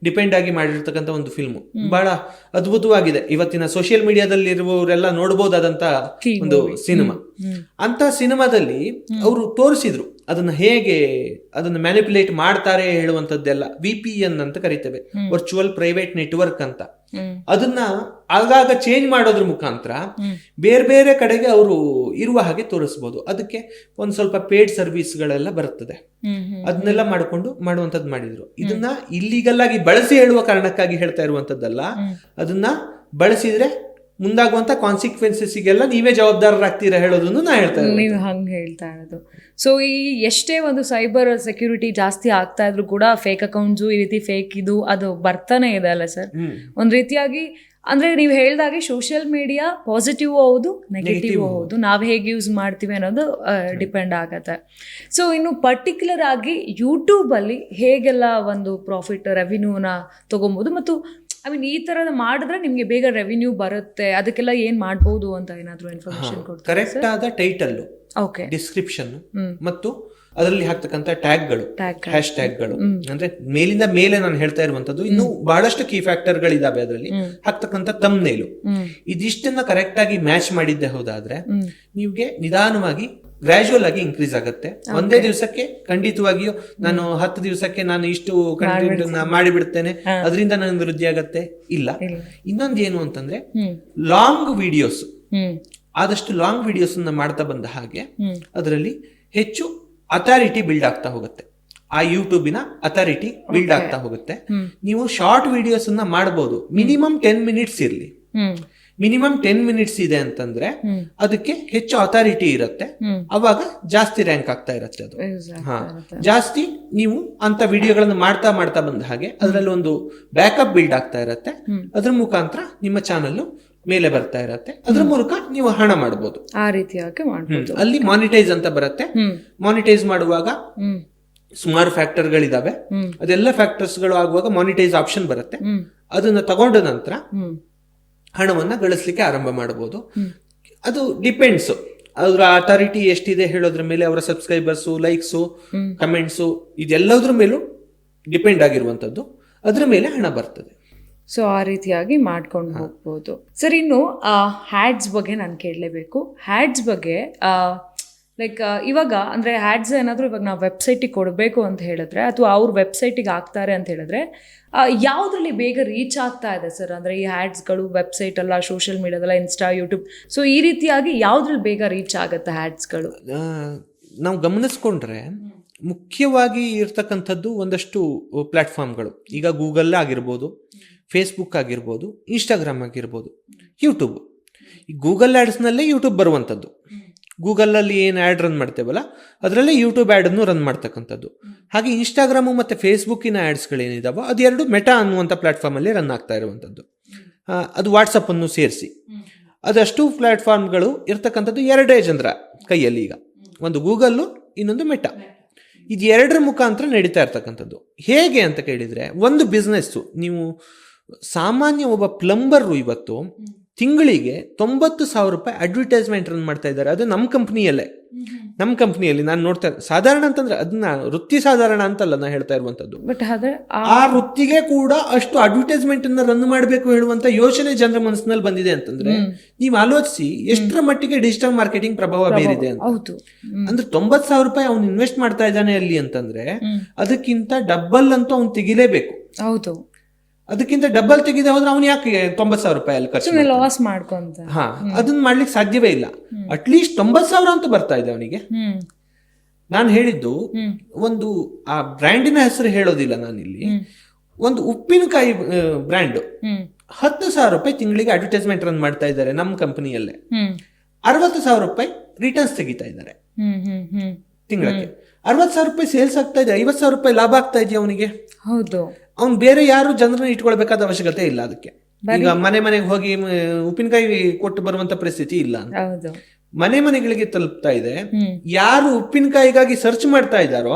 ಡಿಪೆಂಡ್ ಆಗಿ ಮಾಡಿರ್ತಕ್ಕಂಥ ಒಂದು ಫಿಲ್ಮ್. ಬಹಳ ಅದ್ಭುತವಾಗಿದೆ. ಇವತ್ತಿನ ಸೋಷಿಯಲ್ ಮೀಡಿಯಾದಲ್ಲಿ ಇರುವವರೆಲ್ಲ ನೋಡಬಹುದಾದಂತ ಒಂದು ಸಿನಿಮಾ. ಅಂತ ಸಿನಿಮಾದಲ್ಲಿ ಅವರು ತೋರಿಸಿದ್ರು ಅದನ್ನ ಹೇಗೆ ಅದನ್ನ ಮ್ಯಾನಿಪುಲೇಟ್ ಮಾಡ್ತಾರೆ ಹೇಳುವಂತದ್ದೆಲ್ಲ. VPN ಅಂತ ಕರಿತೇವೆ, ವರ್ಚುವಲ್ ಪ್ರೈವೇಟ್ ನೆಟ್ವರ್ಕ್ ಅಂತ. ಅದನ್ನ ಆಗಾಗ ಚೇಂಜ್ ಮಾಡೋದ್ರ ಮುಖಾಂತರ ಬೇರೆ ಬೇರೆ ಕಡೆಗೆ ಅವರು ಇರುವ ಹಾಗೆ ತೋರಿಸಬಹುದು. ಅದಕ್ಕೆ ಒಂದ್ ಸ್ವಲ್ಪ ಪೇಡ್ ಸರ್ವಿಸ್ ಗಳೆಲ್ಲ ಬರ್ತದೆ. ಅದನ್ನೆಲ್ಲ ಮಾಡುವಂತದ್ದು ಮಾಡಿದ್ರು. ಇದನ್ನ ಇಲ್ಲಿಗಲ್ ಆಗಿ ಬಳಸಿ ಹೇಳುವ ಕಾರಣಕ್ಕಾಗಿ ಹೇಳ್ತಾ ಇರುವಂತದ್ದಲ್ಲ. ಅದನ್ನ ಬಳಸಿದ್ರೆ ಮುಂದಾಗುವಂತ ಕಾನ್ಸಿಕ್ವೆನ್ಸಸ್ಗೆಲ್ಲ ನೀವೇ ಜವಾಬ್ದಾರರಾಗ್ತೀರಾ ಹೇಳೋದನ್ನು ನಾ ಹೇಳ್ತಾ ಇದ್ದೀನಿ. ನೀವು ಹಂಗೆ ಹೇಳ್ತಾ ಇರೋದು. ಸೊ ಈ ಎಷ್ಟೇ ಒಂದು ಸೈಬರ್ ಸೆಕ್ಯೂರಿಟಿ ಜಾಸ್ತಿ ಆಗ್ತಾ ಇದ್ರು ಕೂಡ ಫೇಕ್ ಅಕೌಂಟ್ಸು ಈ ರೀತಿ ಫೇಕ್ ಅದು ಬರ್ತಾನೆ ಇದೆ ಅಲ್ಲ ಸರ್? ಒಂದ್ ರೀತಿಯಾಗಿ ಅಂದ್ರೆ ನೀವು ಹೇಳ್ದಾಗೆ ಸೋಷಿಯಲ್ ಮೀಡಿಯಾ ಪಾಸಿಟಿವ್ ಹೌದು, ನೆಗೆಟಿವ್ ಹೌದು. ನಾವು ಹೇಗೆ ಯೂಸ್ ಮಾಡ್ತೀವಿ ಅನ್ನೋದು ಡಿಪೆಂಡ್ ಆಗತ್ತೆ. ಸೊ ಇನ್ನು ಪರ್ಟಿಕ್ಯುಲರ್ ಆಗಿ ಯೂಟ್ಯೂಬಲ್ಲಿ ಹೇಗೆಲ್ಲ ಒಂದು ಪ್ರಾಫಿಟ್ ರೆವಿನ್ಯೂನ ತಗೊಬೋದು, ಮತ್ತು ಈ ತರದ ಮಾಡಿದ್ರೆ ನಿಮ್ಗೆ ಬೇಗ ರೆವಿನ್ಯೂ ಬರುತ್ತೆ, ಅದಕ್ಕೆಲ್ಲ ಏನ್ ಮಾಡ್ಬೋದು ಅಂತ ಏನಾದ್ರು ಇನ್ಫಾರ್ಮೇಶನ್ ಕೊಡ್ತಾರೆ? ಕರೆಕ್ಟ್ ಆದ ಟೈಟಲ್, ಡಿಸ್ಕ್ರಿಪ್ಷನ್ ಮತ್ತು ಅದರಲ್ಲಿ ಹಾಕ್ತಕ್ಕಂಥ ಟ್ಯಾಗ್ಗಳು, ಹ್ಯಾಶ್ ಟ್ಯಾಗ್ಗಳು, ಅಂದ್ರೆ ಮೇಲಿಂದ ಮೇಲೆ ನಾನು ಹೇಳ್ತಾ ಇರುವಂತದ್ದು, ಇನ್ನು ಬಹಳಷ್ಟು ಕೀ ಫ್ಯಾಕ್ಟರ್ಗಳಿದಾವೆ ಅದರಲ್ಲಿ. ಹಾಕ್ತಕ್ಕಂಥ ತಮ್ನೇಲು, ಇದಿಷ್ಟನ್ನ ಕರೆಕ್ಟ್ ಆಗಿ ಮ್ಯಾಚ್ ಮಾಡಿದ್ದೆ ಹೋದಾದ್ರೆ ನಿಮ್ಗೆ ನಿಧಾನವಾಗಿ ಗ್ರಾಜುವಲ್ ಆಗಿ ಇನ್ಕ್ರೀಸ್ ಆಗುತ್ತೆ. ಒಂದೇ ದಿವಸಕ್ಕೆ ಖಂಡಿತವಾಗಿಯೂ ನಾನು 10 ದಿವಸಕ್ಕೆ ನಾನು ಇಷ್ಟು ಕಂಟೆಂಟ್ ಮಾಡಿಬಿಡ್ತೇನೆ, ಅದರಿಂದ ನನಗೆ ವೃದ್ಧಿ ಆಗತ್ತೆ, ಇಲ್ಲ. ಇನ್ನೊಂದು ಏನು ಅಂತಂದ್ರೆ ಲಾಂಗ್ ವಿಡಿಯೋಸ್, ಆದಷ್ಟು ಲಾಂಗ್ ವಿಡಿಯೋಸ್ ಮಾಡ್ತಾ ಬಂದ ಹಾಗೆ ಅದರಲ್ಲಿ ಹೆಚ್ಚು ಅಥಾರಿಟಿ ಬಿಲ್ಡ್ ಆಗ್ತಾ ಹೋಗುತ್ತೆ. ಆ ಯೂಟ್ಯೂಬಿನ ಅಥಾರಿಟಿ ಬಿಲ್ಡ್ ಆಗ್ತಾ ಹೋಗುತ್ತೆ. ನೀವು ಶಾರ್ಟ್ ವಿಡಿಯೋಸ್ ಮಾಡಬಹುದು, ಮಿನಿಮಮ್ 10 ಮಿನಿಟ್ಸ್ ಇರ್ಲಿ. ಮಿನಿಮಮ್ 10 ಮಿನಿಟ್ಸ್ ಇದೆ ಅಂತಂದ್ರೆ ಅದಕ್ಕೆ ಹೆಚ್ಚು ಅಥಾರಿಟಿ ಇರುತ್ತೆ, ಅವಾಗ ಜಾಸ್ತಿ ರ್ಯಾಂಕ್ ಆಗ್ತಾ ಇರುತ್ತೆ ಅದು. ಜಾಸ್ತಿ ನೀವು ಅಂತ ವಿಡಿಯೋಗಳನ್ನು ಮಾಡ್ತಾ ಮಾಡ್ತಾ ಬಂದ ಹಾಗೆ ಅದರಲ್ಲಿ ಒಂದು ಬ್ಯಾಕಪ್ ಬಿಲ್ಡ್ ಆಗ್ತಾ ಇರುತ್ತೆ. ಅದ್ರ ಮುಖಾಂತರ ನಿಮ್ಮ ಚಾನಲ್ ಮೇಲೆ ಬರ್ತಾ ಇರತ್ತೆ, ಅದ್ರ ಮೂಲಕ ನೀವು ಹಣ ಮಾಡಬಹುದು. ಆ ರೀತಿಯಾಗಿ ಮಾಡಬಹುದು. ಅಲ್ಲಿ ಮಾನಿಟೈಸ್ ಅಂತ ಬರುತ್ತೆ. ಮಾನಿಟೈಸ್ ಮಾಡುವಾಗ ಸುಮಾರು ಫ್ಯಾಕ್ಟರ್ಗಳಿದಾವೆ. ಅದೆಲ್ಲ ಫ್ಯಾಕ್ಟರ್ಸ್ ಗಳು ಆಗುವಾಗ ಮಾನಿಟೈಸ್ ಆಪ್ಷನ್ ಬರುತ್ತೆ. ಅದನ್ನ ತಗೊಂಡ ನಂತರ ಹಣವನ್ನ ಗಳಿಸ್ಲಿಕ್ಕೆ ಆರಂಭ ಮಾಡಬಹುದು. ಅದು ಡಿಪೆಂಡ್ಸ್, ಅದರ ಅಥಾರಿಟಿ ಎಷ್ಟಿದೆ ಹೇಳೋದ್ರ ಮೇಲೆ, ಅವರ ಸಬ್ಸ್ಕ್ರೈಬರ್ಸು, ಲೈಕ್ಸು, ಕಮೆಂಟ್ಸು, ಇದೆಲ್ಲದ್ರ ಮೇಲೂ ಡಿಪೆಂಡ್ ಆಗಿರುವಂತದ್ದು. ಅದ್ರ ಮೇಲೆ ಹಣ ಬರ್ತದೆ. ಸೊ ಆ ರೀತಿಯಾಗಿ ಮಾಡ್ಕೊಂಡು ಹೋಗ್ಬೋದು. ಸರ್, ಇನ್ನು ಹ್ಯಾಡ್ಸ್ ಬಗ್ಗೆ ನಾನು ಕೇಳಲೇಬೇಕು. ಹ್ಯಾಡ್ಸ್ ಬಗ್ಗೆ ಲೈಕ್ ಇವಾಗ ಅಂದರೆ ಹ್ಯಾಡ್ಸ್ ಏನಾದರೂ ಇವಾಗ ನಾವು ವೆಬ್ಸೈಟಿಗೆ ಕೊಡಬೇಕು ಅಂತ ಹೇಳಿದ್ರೆ, ಅಥವಾ ಅವ್ರ ವೆಬ್ಸೈಟಿಗೆ ಹಾಕ್ತಾರೆ ಅಂತ ಹೇಳಿದ್ರೆ, ಯಾವುದ್ರಲ್ಲಿ ಬೇಗ ರೀಚ್ ಆಗ್ತಾ ಇದೆ ಸರ್? ಅಂದರೆ ಈ ಹ್ಯಾಡ್ಸ್ಗಳು ವೆಬ್ಸೈಟ್ ಅಲ್ಲ, ಸೋಷಿಯಲ್ ಮೀಡಿಯಾದಲ್ಲ, ಇನ್ಸ್ಟಾ, ಯೂಟ್ಯೂಬ್, ಸೊ ಈ ರೀತಿಯಾಗಿ ಯಾವುದ್ರಲ್ಲಿ ಬೇಗ ರೀಚ್ ಆಗುತ್ತೆ ಹ್ಯಾಡ್ಸ್ಗಳು? ನಾವು ಗಮನಿಸ್ಕೊಂಡ್ರೆ ಮುಖ್ಯವಾಗಿ ಇರ್ತಕ್ಕಂಥದ್ದು ಒಂದಷ್ಟು ಪ್ಲಾಟ್ಫಾರ್ಮ್ಗಳು. ಈಗ ಗೂಗಲ್ ಆಗಿರ್ಬೋದು, ಫೇಸ್ಬುಕ್ ಆಗಿರ್ಬೋದು, ಇನ್ಸ್ಟಾಗ್ರಾಮ್ ಆಗಿರ್ಬೋದು, ಯೂಟ್ಯೂಬ್. ಈ ಗೂಗಲ್ ಆ್ಯಡ್ಸ್ನಲ್ಲೇ ಯೂಟ್ಯೂಬ್ ಬರುವಂಥದ್ದು. ಗೂಗಲಲ್ಲಿ ಏನು ಆ್ಯಡ್ ರನ್ ಮಾಡ್ತೇವಲ್ಲ ಅದರಲ್ಲೇ ಯೂಟ್ಯೂಬ್ ಆ್ಯಡನ್ನು ರನ್ ಮಾಡ್ತಕ್ಕಂಥದ್ದು. ಹಾಗೆ ಇನ್ಸ್ಟಾಗ್ರಾಮು ಮತ್ತು ಫೇಸ್ಬುಕ್ಕಿನ ಆ್ಯಡ್ಸ್ಗಳೇನಿದಾವೋ ಅದೆರಡು ಮೆಟಾ ಅನ್ನುವಂಥ ಪ್ಲಾಟ್ಫಾರ್ಮಲ್ಲಿ ರನ್ ಆಗ್ತಾ ಇರುವಂಥದ್ದು. ಅದು ವಾಟ್ಸಪ್ಪನ್ನು ಸೇರಿಸಿ ಅದಷ್ಟು ಪ್ಲಾಟ್ಫಾರ್ಮ್ಗಳು ಇರ್ತಕ್ಕಂಥದ್ದು ಎರಡೇ ಜನರ ಕೈಯಲ್ಲಿ. ಈಗ ಒಂದು ಗೂಗಲ್ಲು, ಇನ್ನೊಂದು ಮೆಟಾ. ಇದು ಎರಡರ ಮುಖಾಂತರ ನಡೀತಾ ಇರ್ತಕ್ಕಂಥದ್ದು. ಹೇಗೆ ಅಂತ ಕೇಳಿದರೆ, ಒಂದು ಬಿಸ್ನೆಸ್ಸು, ನೀವು ಸಾಮಾನ್ಯ ಒಬ್ಬ ಪ್ಲಂಬರು ಇವತ್ತು ತಿಂಗಳಿಗೆ 90,000 ರೂಪಾಯಿ ಅಡ್ವರ್ಟೈಸ್ಮೆಂಟ್ ರನ್ ಮಾಡ್ತಾ ಇದ್ದಾರೆ. ಅದು ನಮ್ಮ ಕಂಪ್ನಿಯಲ್ಲಿ ನಾನು ನೋಡ್ತಾ ಇದ್ದೆ. ಸಾಧಾರಣ ಅಂತಂದ್ರೆ ಅದನ್ನ ವೃತ್ತಿ ಸಾಧಾರಣ ಅಂತಲ್ಲ ನಾ ಹೇಳ್ತಾ ಇರುವಂತದ್ದು, ಬಟ್ ಆ ವೃತ್ತಿಗೆ ಕೂಡ ಅಷ್ಟು ಅಡ್ವರ್ಟೈಸ್ಮೆಂಟ್ ಅನ್ನ ರನ್ ಮಾಡಬೇಕು ಹೇಳುವಂತ ಯೋಚನೆ ಜನರ ಮನಸ್ಸಿನಲ್ಲಿ ಬಂದಿದೆ ಅಂತಂದ್ರೆ ನೀವು ಆಲೋಚಿಸಿ ಎಷ್ಟರ ಮಟ್ಟಿಗೆ ಡಿಜಿಟಲ್ ಮಾರ್ಕೆಟಿಂಗ್ ಪ್ರಭಾವ ಬೀರಿದೆ ಅಂತ. ಅಂದ್ರೆ 90,000 ರೂಪಾಯಿ ಅವ್ನು ಇನ್ವೆಸ್ಟ್ ಮಾಡ್ತಾ ಇದ್ದಾನೆ ಅಲ್ಲಿ ಅಂತಂದ್ರೆ ಅದಕ್ಕಿಂತ ಡಬಲ್ ಅಂತೂ ಅವ್ನು ತೆಗಿಲೇಬೇಕು. ಹೌದು, ಅದಕ್ಕಿಂತ ಡಬಲ್ ತೆಗೆದ ಹೋದ್ರೆ ಅವ್ನು ಯಾಕೆ 90,000 ರೂಪಾಯಿ ಅಲ್ಲಿ ಖರ್ಚು ಲಾಸ್ ಮಾಡ್ಕೊಂತ? ಅದನ್ನ ಮಾಡ್ಲಿಕ್ಕೆ ಸಾಧ್ಯವೇ ಇಲ್ಲ. ಅಟ್ಲೀಸ್ಟ್ 90,000 ಅಂತ ಬರ್ತಾ ಇದೆ ಅವನಿಗೆ. ನಾನು ಹೇಳಿದ್ದು ಒಂದು ಆ ಬ್ರ್ಯಾಂಡಿನ ಹೆಸರು ಹೇಳೋದಿಲ್ಲ ನಾನಿಲ್ಲಿ. ಒಂದು ಉಪ್ಪಿನಕಾಯಿ ಬ್ರ್ಯಾಂಡ್ 10,000 ರೂಪಾಯಿ ತಿಂಗಳಿಗೆ ಅಡ್ವರ್ಟೈಸ್ಮೆಂಟ್ ರನ್ ಮಾಡ್ತಾ ಇದ್ದಾರೆ ನಮ್ಮ ಕಂಪನಿಯಲ್ಲೇ. 60,000 ರೂಪಾಯಿ ರಿಟರ್ನ್ಸ್ ತೆಗಿತಾ ಇದ್ದಾರೆ ತಿಂಗಳಿಗೆ. 60,000 ರೂಪಾಯಿ ಸೇಲ್ಸ್ ಆಗ್ತಾ ಇದೆ, 50,000 ರೂಪಾಯಿ ಲಾಭ ಆಗ್ತಾ ಇದೆಯಾ ಅವನಿಗೆ? ಹೌದು. ಅವ್ನು ಬೇರೆ ಯಾರು ಜನರನ್ನ ಇಟ್ಕೊಳ್ಬೇಕಾದ ಅವಶ್ಯಕತೆ ಇಲ್ಲ. ಅದಕ್ಕೆ ಈಗ ಮನೆಗೆ ಹೋಗಿ ಉಪ್ಪಿನಕಾಯಿ ಕೊಟ್ಟು ಬರುವಂತ ಪರಿಸ್ಥಿತಿ ಇಲ್ಲ. ಮನೆಗಳಿಗೆ ತಲುಪ್ತಾ ಇದೆ. ಯಾರು ಉಪ್ಪಿನಕಾಯಿಗಾಗಿ ಸರ್ಚ್ ಮಾಡ್ತಾ ಇದ್ದಾರೋ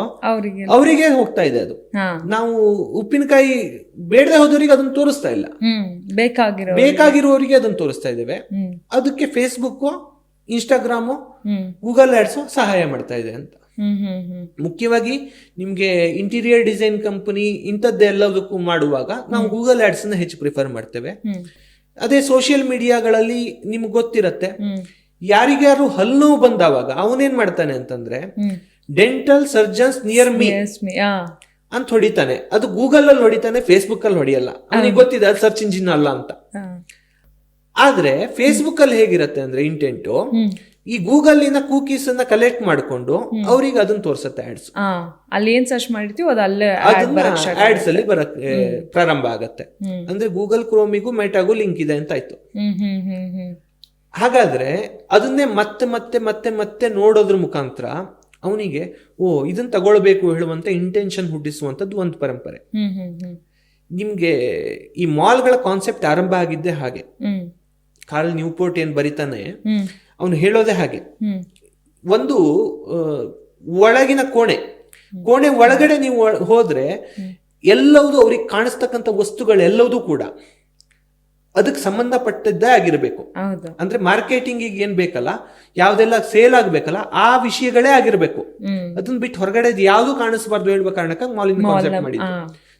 ಅವರಿಗೆ ಹೋಗ್ತಾ ಇದೆ ಅದು. ನಾವು ಉಪ್ಪಿನಕಾಯಿ ಬೇಡದೆ ಹೋದವರಿಗೆ ಅದನ್ನ ತೋರಿಸ್ತಾ ಇಲ್ಲ, ಬೇಕಾಗಿರುವವರಿಗೆ ಅದನ್ನ ತೋರಿಸ್ತಾ ಇದ್ದೇವೆ. ಅದಕ್ಕೆ ಫೇಸ್ಬುಕ್, ಇನ್ಸ್ಟಾಗ್ರಾಮು, ಗೂಗಲ್ ಆಡ್ಸ್ ಸಹಾಯ ಮಾಡ್ತಾ ಇದೆ ಅಂತ. ಮುಖ್ಯವಾಗಿ ನಿಮ್ಗೆ ಇಂಟೀರಿಯರ್ ಡಿಸೈನ್ ಕಂಪನಿ ಇಂಥದ್ದೆಲ್ಲದಕ್ಕೂ ಮಾಡುವಾಗ ನಾವು ಗೂಗಲ್ ಆಡ್ಸ್ ನ ಹೆಚ್ಚು ಪ್ರಿಫರ್ ಮಾಡ್ತೇವೆ. ಅದೇ ಸೋಷಿಯಲ್ ಮೀಡಿಯಾಗಳಲ್ಲಿ ನಿಮ್ಗೆ ಗೊತ್ತಿರತ್ತೆ, ಯಾರಿಗಾರು ಹಲ್ಲು ನೋವು ಬಂದಾವಾಗ ಅವನೇನ್ ಮಾಡ್ತಾನೆ ಅಂತಂದ್ರೆ ಡೆಂಟಲ್ ಸರ್ಜನ್ಸ್ ನಿಯರ್ ಮೀ ಅಂತ ಹೊಡಿತಾನೆ. ಅದು ಗೂಗಲ್ ಅಲ್ಲಿ ಹೊಡಿತಾನೆ, ಫೇಸ್ಬುಕ್ ಅಲ್ಲಿ ಹೊಡಿಯಲ್ಲ. ಅವನಿಗೆ ಗೊತ್ತಿದೆ ಅದು ಸರ್ಚ್ ಇಂಜಿನ್ ಅಲ್ಲ ಅಂತ. ಆದ್ರೆ ಫೇಸ್ಬುಕ್ ಅಲ್ಲಿ ಹೇಗಿರತ್ತೆ ಅಂದ್ರೆ ಇಂಟೆಂಟು, ಈ ಗೂಗಲ್ ಕೂಕೀಸ್ ಅನ್ನ ಕಲೆಕ್ಟ್ ಮಾಡಿಕೊಂಡು ಅವ್ರಿಗೆ ಅದನ್ನ ತೋರಿಸುತ್ತೆ ಆಡ್ಸ್. ಅಲ್ಲಿ ಏನ್ ಸರ್ಚ್ ಮಾಡಿರ್ತೀವಿ ಆಡ್ಸ್ ಅಲ್ಲಿ ಬರಕ್ಕೆ ಪ್ರಾರಂಭ ಆಗತ್ತೆ. ಅಂದ್ರೆ ಗೂಗಲ್ ಕ್ರೋಮಿಗೂ ಮೆಟಾಗೂ ಲಿಂಕ್ ಇದೆ ಅಂತ ಆಯ್ತು. ಹಾಗಾದ್ರೆ ಅದನ್ನೇ ಮತ್ತೆ ಮತ್ತೆ ಮತ್ತೆ ಮತ್ತೆ ನೋಡೋದ್ರ ಮುಖಾಂತರ ಅವನಿಗೆ ಇದನ್ನ ತಗೊಳ್ಬೇಕು ಹೇಳುವಂತ ಇಂಟೆನ್ಷನ್ ಹುಟ್ಟಿಸುವಂತದ್ದು ಒಂದು ಪರಂಪರೆ. ನಿಮ್ಗೆ ಈ ಮಾಲ್ಗಳ ಕಾನ್ಸೆಪ್ಟ್ ಆರಂಭ ಆಗಿದ್ದೆ ಹಾಗೆ. ಕಾರ್ಲ್ ನ್ಯೂಪೋರ್ಟ್ ಏನ್ ಬರಿತಾನೆ ಅವನು ಹೇಳೋದೇ ಹಾಗೆ. ಒಂದು ಒಳಗಿನ ಕೋಣೆ ಒಳಗಡೆ ನೀವು ಹೋದ್ರೆ ಎಲ್ಲವೂ ಅವ್ರಿಗೆ ಕಾಣಿಸ್ತಕ್ಕಂಥ ವಸ್ತುಗಳೆಲ್ಲವೂ ಕೂಡ ಅದಕ್ಕೆ ಸಂಬಂಧಪಟ್ಟದ್ದೇ ಆಗಿರ್ಬೇಕು. ಹೌದು. ಅಂದ್ರೆ ಮಾರ್ಕೆಟಿಂಗ್ ಏನ್ ಬೇಕಲ್ಲ, ಯಾವ್ದೆಲ್ಲ ಸೇಲ್ ಆಗ್ಬೇಕಲ್ಲ ಆ ವಿಷಯಗಳೇ ಆಗಿರ್ಬೇಕು. ಅದನ್ನ ಬಿಟ್ಟು ಹೊರಗಡೆ ಯಾವ್ದು ಕಾಣಿಸ್ಬಾರ್ದು ಹೇಳುವ ಕಾರಣಕ್ಕೆ ಮಾಲಿನ ಕಾನ್ಸೆಪ್ಟ್ ಮಾಡಿದ್ದು.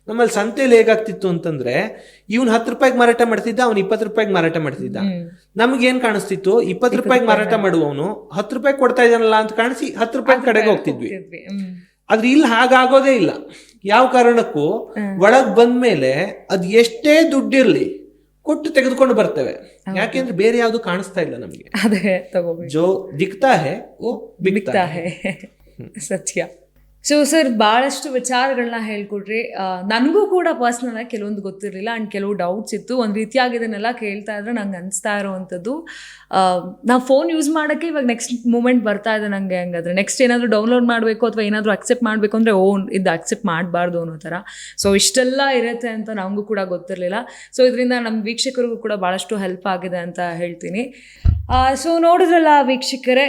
ನಮ್ಮಲ್ಲಿ ಸಂತೆಯಲ್ಲಿ ಹೇಗಾಗ್ತಿತ್ತು ಅಂತಂದ್ರೆ, ಇವ್ನು 10 ರೂಪಾಯಿಗೆ ಮಾರಾಟ ಮಾಡ್ತಿದ್ದ, ಅವ್ನು 20 ರೂಪಾಯಿಗೆ ಮಾರಾಟ ಮಾಡ್ತಿದ್ದ. ನಮ್ಗೆ ಏನ್ ಕಾಣಿಸ್ತಿತ್ತು, 20 ರೂಪಾಯಿಗೆ ಮಾರಾಟ ಮಾಡುವವನು 10 ರೂಪಾಯಿ ಕೊಡ್ತಾ ಇದ್ದಾನಲ್ಲ ಅಂತ ಕಾಣಿಸಿ 10 ರೂಪಾಯಿ ಕಡೆಗೆ ಹೋಗ್ತಿದ್ವಿ. ಆದ್ರೆ ಇಲ್ಲಿ ಹಾಗಾಗೋದೇ ಇಲ್ಲ. ಯಾವ ಕಾರಣಕ್ಕೂ ಒಳಗ್ ಬಂದ್ಮೇಲೆ ಅದ್ ಎಷ್ಟೇ ದುಡ್ಡಿರ್ಲಿ ಕೊಟ್ಟು ತೆಗೆದುಕೊಂಡು ಬರ್ತೇವೆ. ಯಾಕೆಂದ್ರೆ ಬೇರೆ ಯಾವ್ದು ಕಾಣಿಸ್ತಾ ಇಲ್ಲ ನಮ್ಗೆ. ಅದೇ ತಗೋಬೇಕು. ಜೋ ದಿಕ್ತಾ ಹೇ ಓ ಬಿಕ್ತಾ ಹೇ. ಸತ್ಯ. ಸೊ ಸರ್, ಭಾಳಷ್ಟು ವಿಚಾರಗಳನ್ನ ಹೇಳ್ಕೊಟ್ರಿ. ನನಗೂ ಕೂಡ ಪರ್ಸ್ನಲ್ ಆಗಿ ಕೆಲವೊಂದು ಗೊತ್ತಿರಲಿಲ್ಲ ಆ್ಯಂಡ್ ಕೆಲವು ಡೌಟ್ಸ್ ಇತ್ತು. ಒಂದು ರೀತಿಯಾಗಿ ಇದನ್ನೆಲ್ಲ ಕೇಳ್ತಾ ಇದ್ರೆ ನಂಗೆ ಅನಿಸ್ತಾ ಇರೋವಂಥದ್ದು, ನಾವು ಫೋನ್ ಯೂಸ್ ಮಾಡೋಕ್ಕೆ ಇವಾಗ ನೆಕ್ಸ್ಟ್ ಮೂಮೆಂಟ್ ಬರ್ತಾ ಇದೆ ನನಗೆ. ಹಂಗಾದ್ರೆ ನೆಕ್ಸ್ಟ್ ಏನಾದರೂ ಡೌನ್ಲೋಡ್ ಮಾಡಬೇಕು ಅಥವಾ ಏನಾದರೂ ಅಕ್ಸೆಪ್ಟ್ ಮಾಡಬೇಕು ಅಂದರೆ ಇದು ಅಕ್ಸೆಪ್ಟ್ ಮಾಡಬಾರ್ದು ಅನ್ನೋ ಥರ. ಸೊ ಇಷ್ಟೆಲ್ಲ ಇರುತ್ತೆ ಅಂತ ನಮಗೂ ಕೂಡ ಗೊತ್ತಿರಲಿಲ್ಲ. ಸೊ ಇದರಿಂದ ನಮ್ಮ ವೀಕ್ಷಕರಿಗೂ ಕೂಡ ಭಾಳಷ್ಟು ಹೆಲ್ಪ್ ಆಗಿದೆ ಅಂತ ಹೇಳ್ತೀನಿ. ಸೊ ನೋಡಿದ್ರಲ್ಲ ವೀಕ್ಷಕರೇ,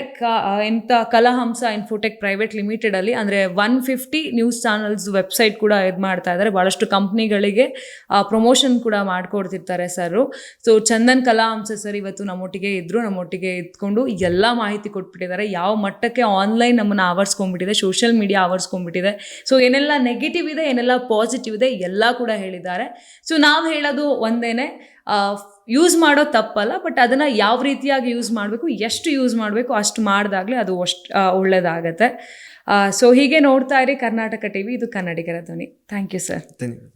ಎಂಥ ಕಲಾಹಂಸ ಇನ್ಫೋಟೆಕ್ ಪ್ರೈವೇಟ್ ಲಿಮಿಟೆಡಲ್ಲಿ ಅಂದರೆ 150 ನ್ಯೂಸ್ ಚಾನಲ್ಸ್ ವೆಬ್ಸೈಟ್ ಕೂಡ ಇದು ಮಾಡ್ತಾ ಇದ್ದಾರೆ. ಭಾಳಷ್ಟು ಕಂಪ್ನಿಗಳಿಗೆ ಪ್ರಮೋಷನ್ ಕೂಡ ಮಾಡಿಕೊಡ್ತಿರ್ತಾರೆ ಸರು. ಸೊ ಚಂದನ್ ಕಲಾಹಂಸ ಸರ್ ಇವತ್ತು ನಮ್ಮೊಟ್ಟಿಗೆ ಇದ್ದರು, ನಮ್ಮೊಟ್ಟಿಗೆ ಇದ್ಕೊಂಡು ಎಲ್ಲ ಮಾಹಿತಿ ಕೊಟ್ಬಿಟ್ಟಿದ್ದಾರೆ. ಯಾವ ಮಟ್ಟಕ್ಕೆ ಆನ್ಲೈನ್ ನಮ್ಮನ್ನು ಆವರಿಸ್ಕೊಂಡ್ಬಿಟ್ಟಿದೆ, ಸೋಷಿಯಲ್ ಮೀಡಿಯಾ ಆವರಿಸ್ಕೊಂಡ್ಬಿಟ್ಟಿದೆ. ಸೊ ಏನೆಲ್ಲ ನೆಗೆಟಿವ್ ಇದೆ, ಏನೆಲ್ಲ ಪಾಸಿಟಿವ್ ಇದೆ, ಎಲ್ಲ ಕೂಡ ಹೇಳಿದ್ದಾರೆ. ಸೊ ನಾವು ಹೇಳೋದು ಒಂದೇನೆ, ಯೂಸ್ ಮಾಡೋದು ತಪ್ಪಲ್ಲ, ಬಟ್ ಅದನ್ನು ಯಾವ ರೀತಿಯಾಗಿ ಯೂಸ್ ಮಾಡಬೇಕು, ಎಷ್ಟು ಯೂಸ್ ಮಾಡಬೇಕು ಅಷ್ಟು ಮಾಡಿದಾಗಲೇ ಅದು ಅಷ್ಟು ಒಳ್ಳೆಯದಾಗತ್ತೆ. ಸೊ ಹೀಗೆ ನೋಡ್ತಾ ಇರಿ ಕರ್ನಾಟಕ ಟಿವಿ, ಇದು ಕನ್ನಡಿಗರ ಧ್ವನಿ. Thank you sir. ಧನ್ಯವಾದ.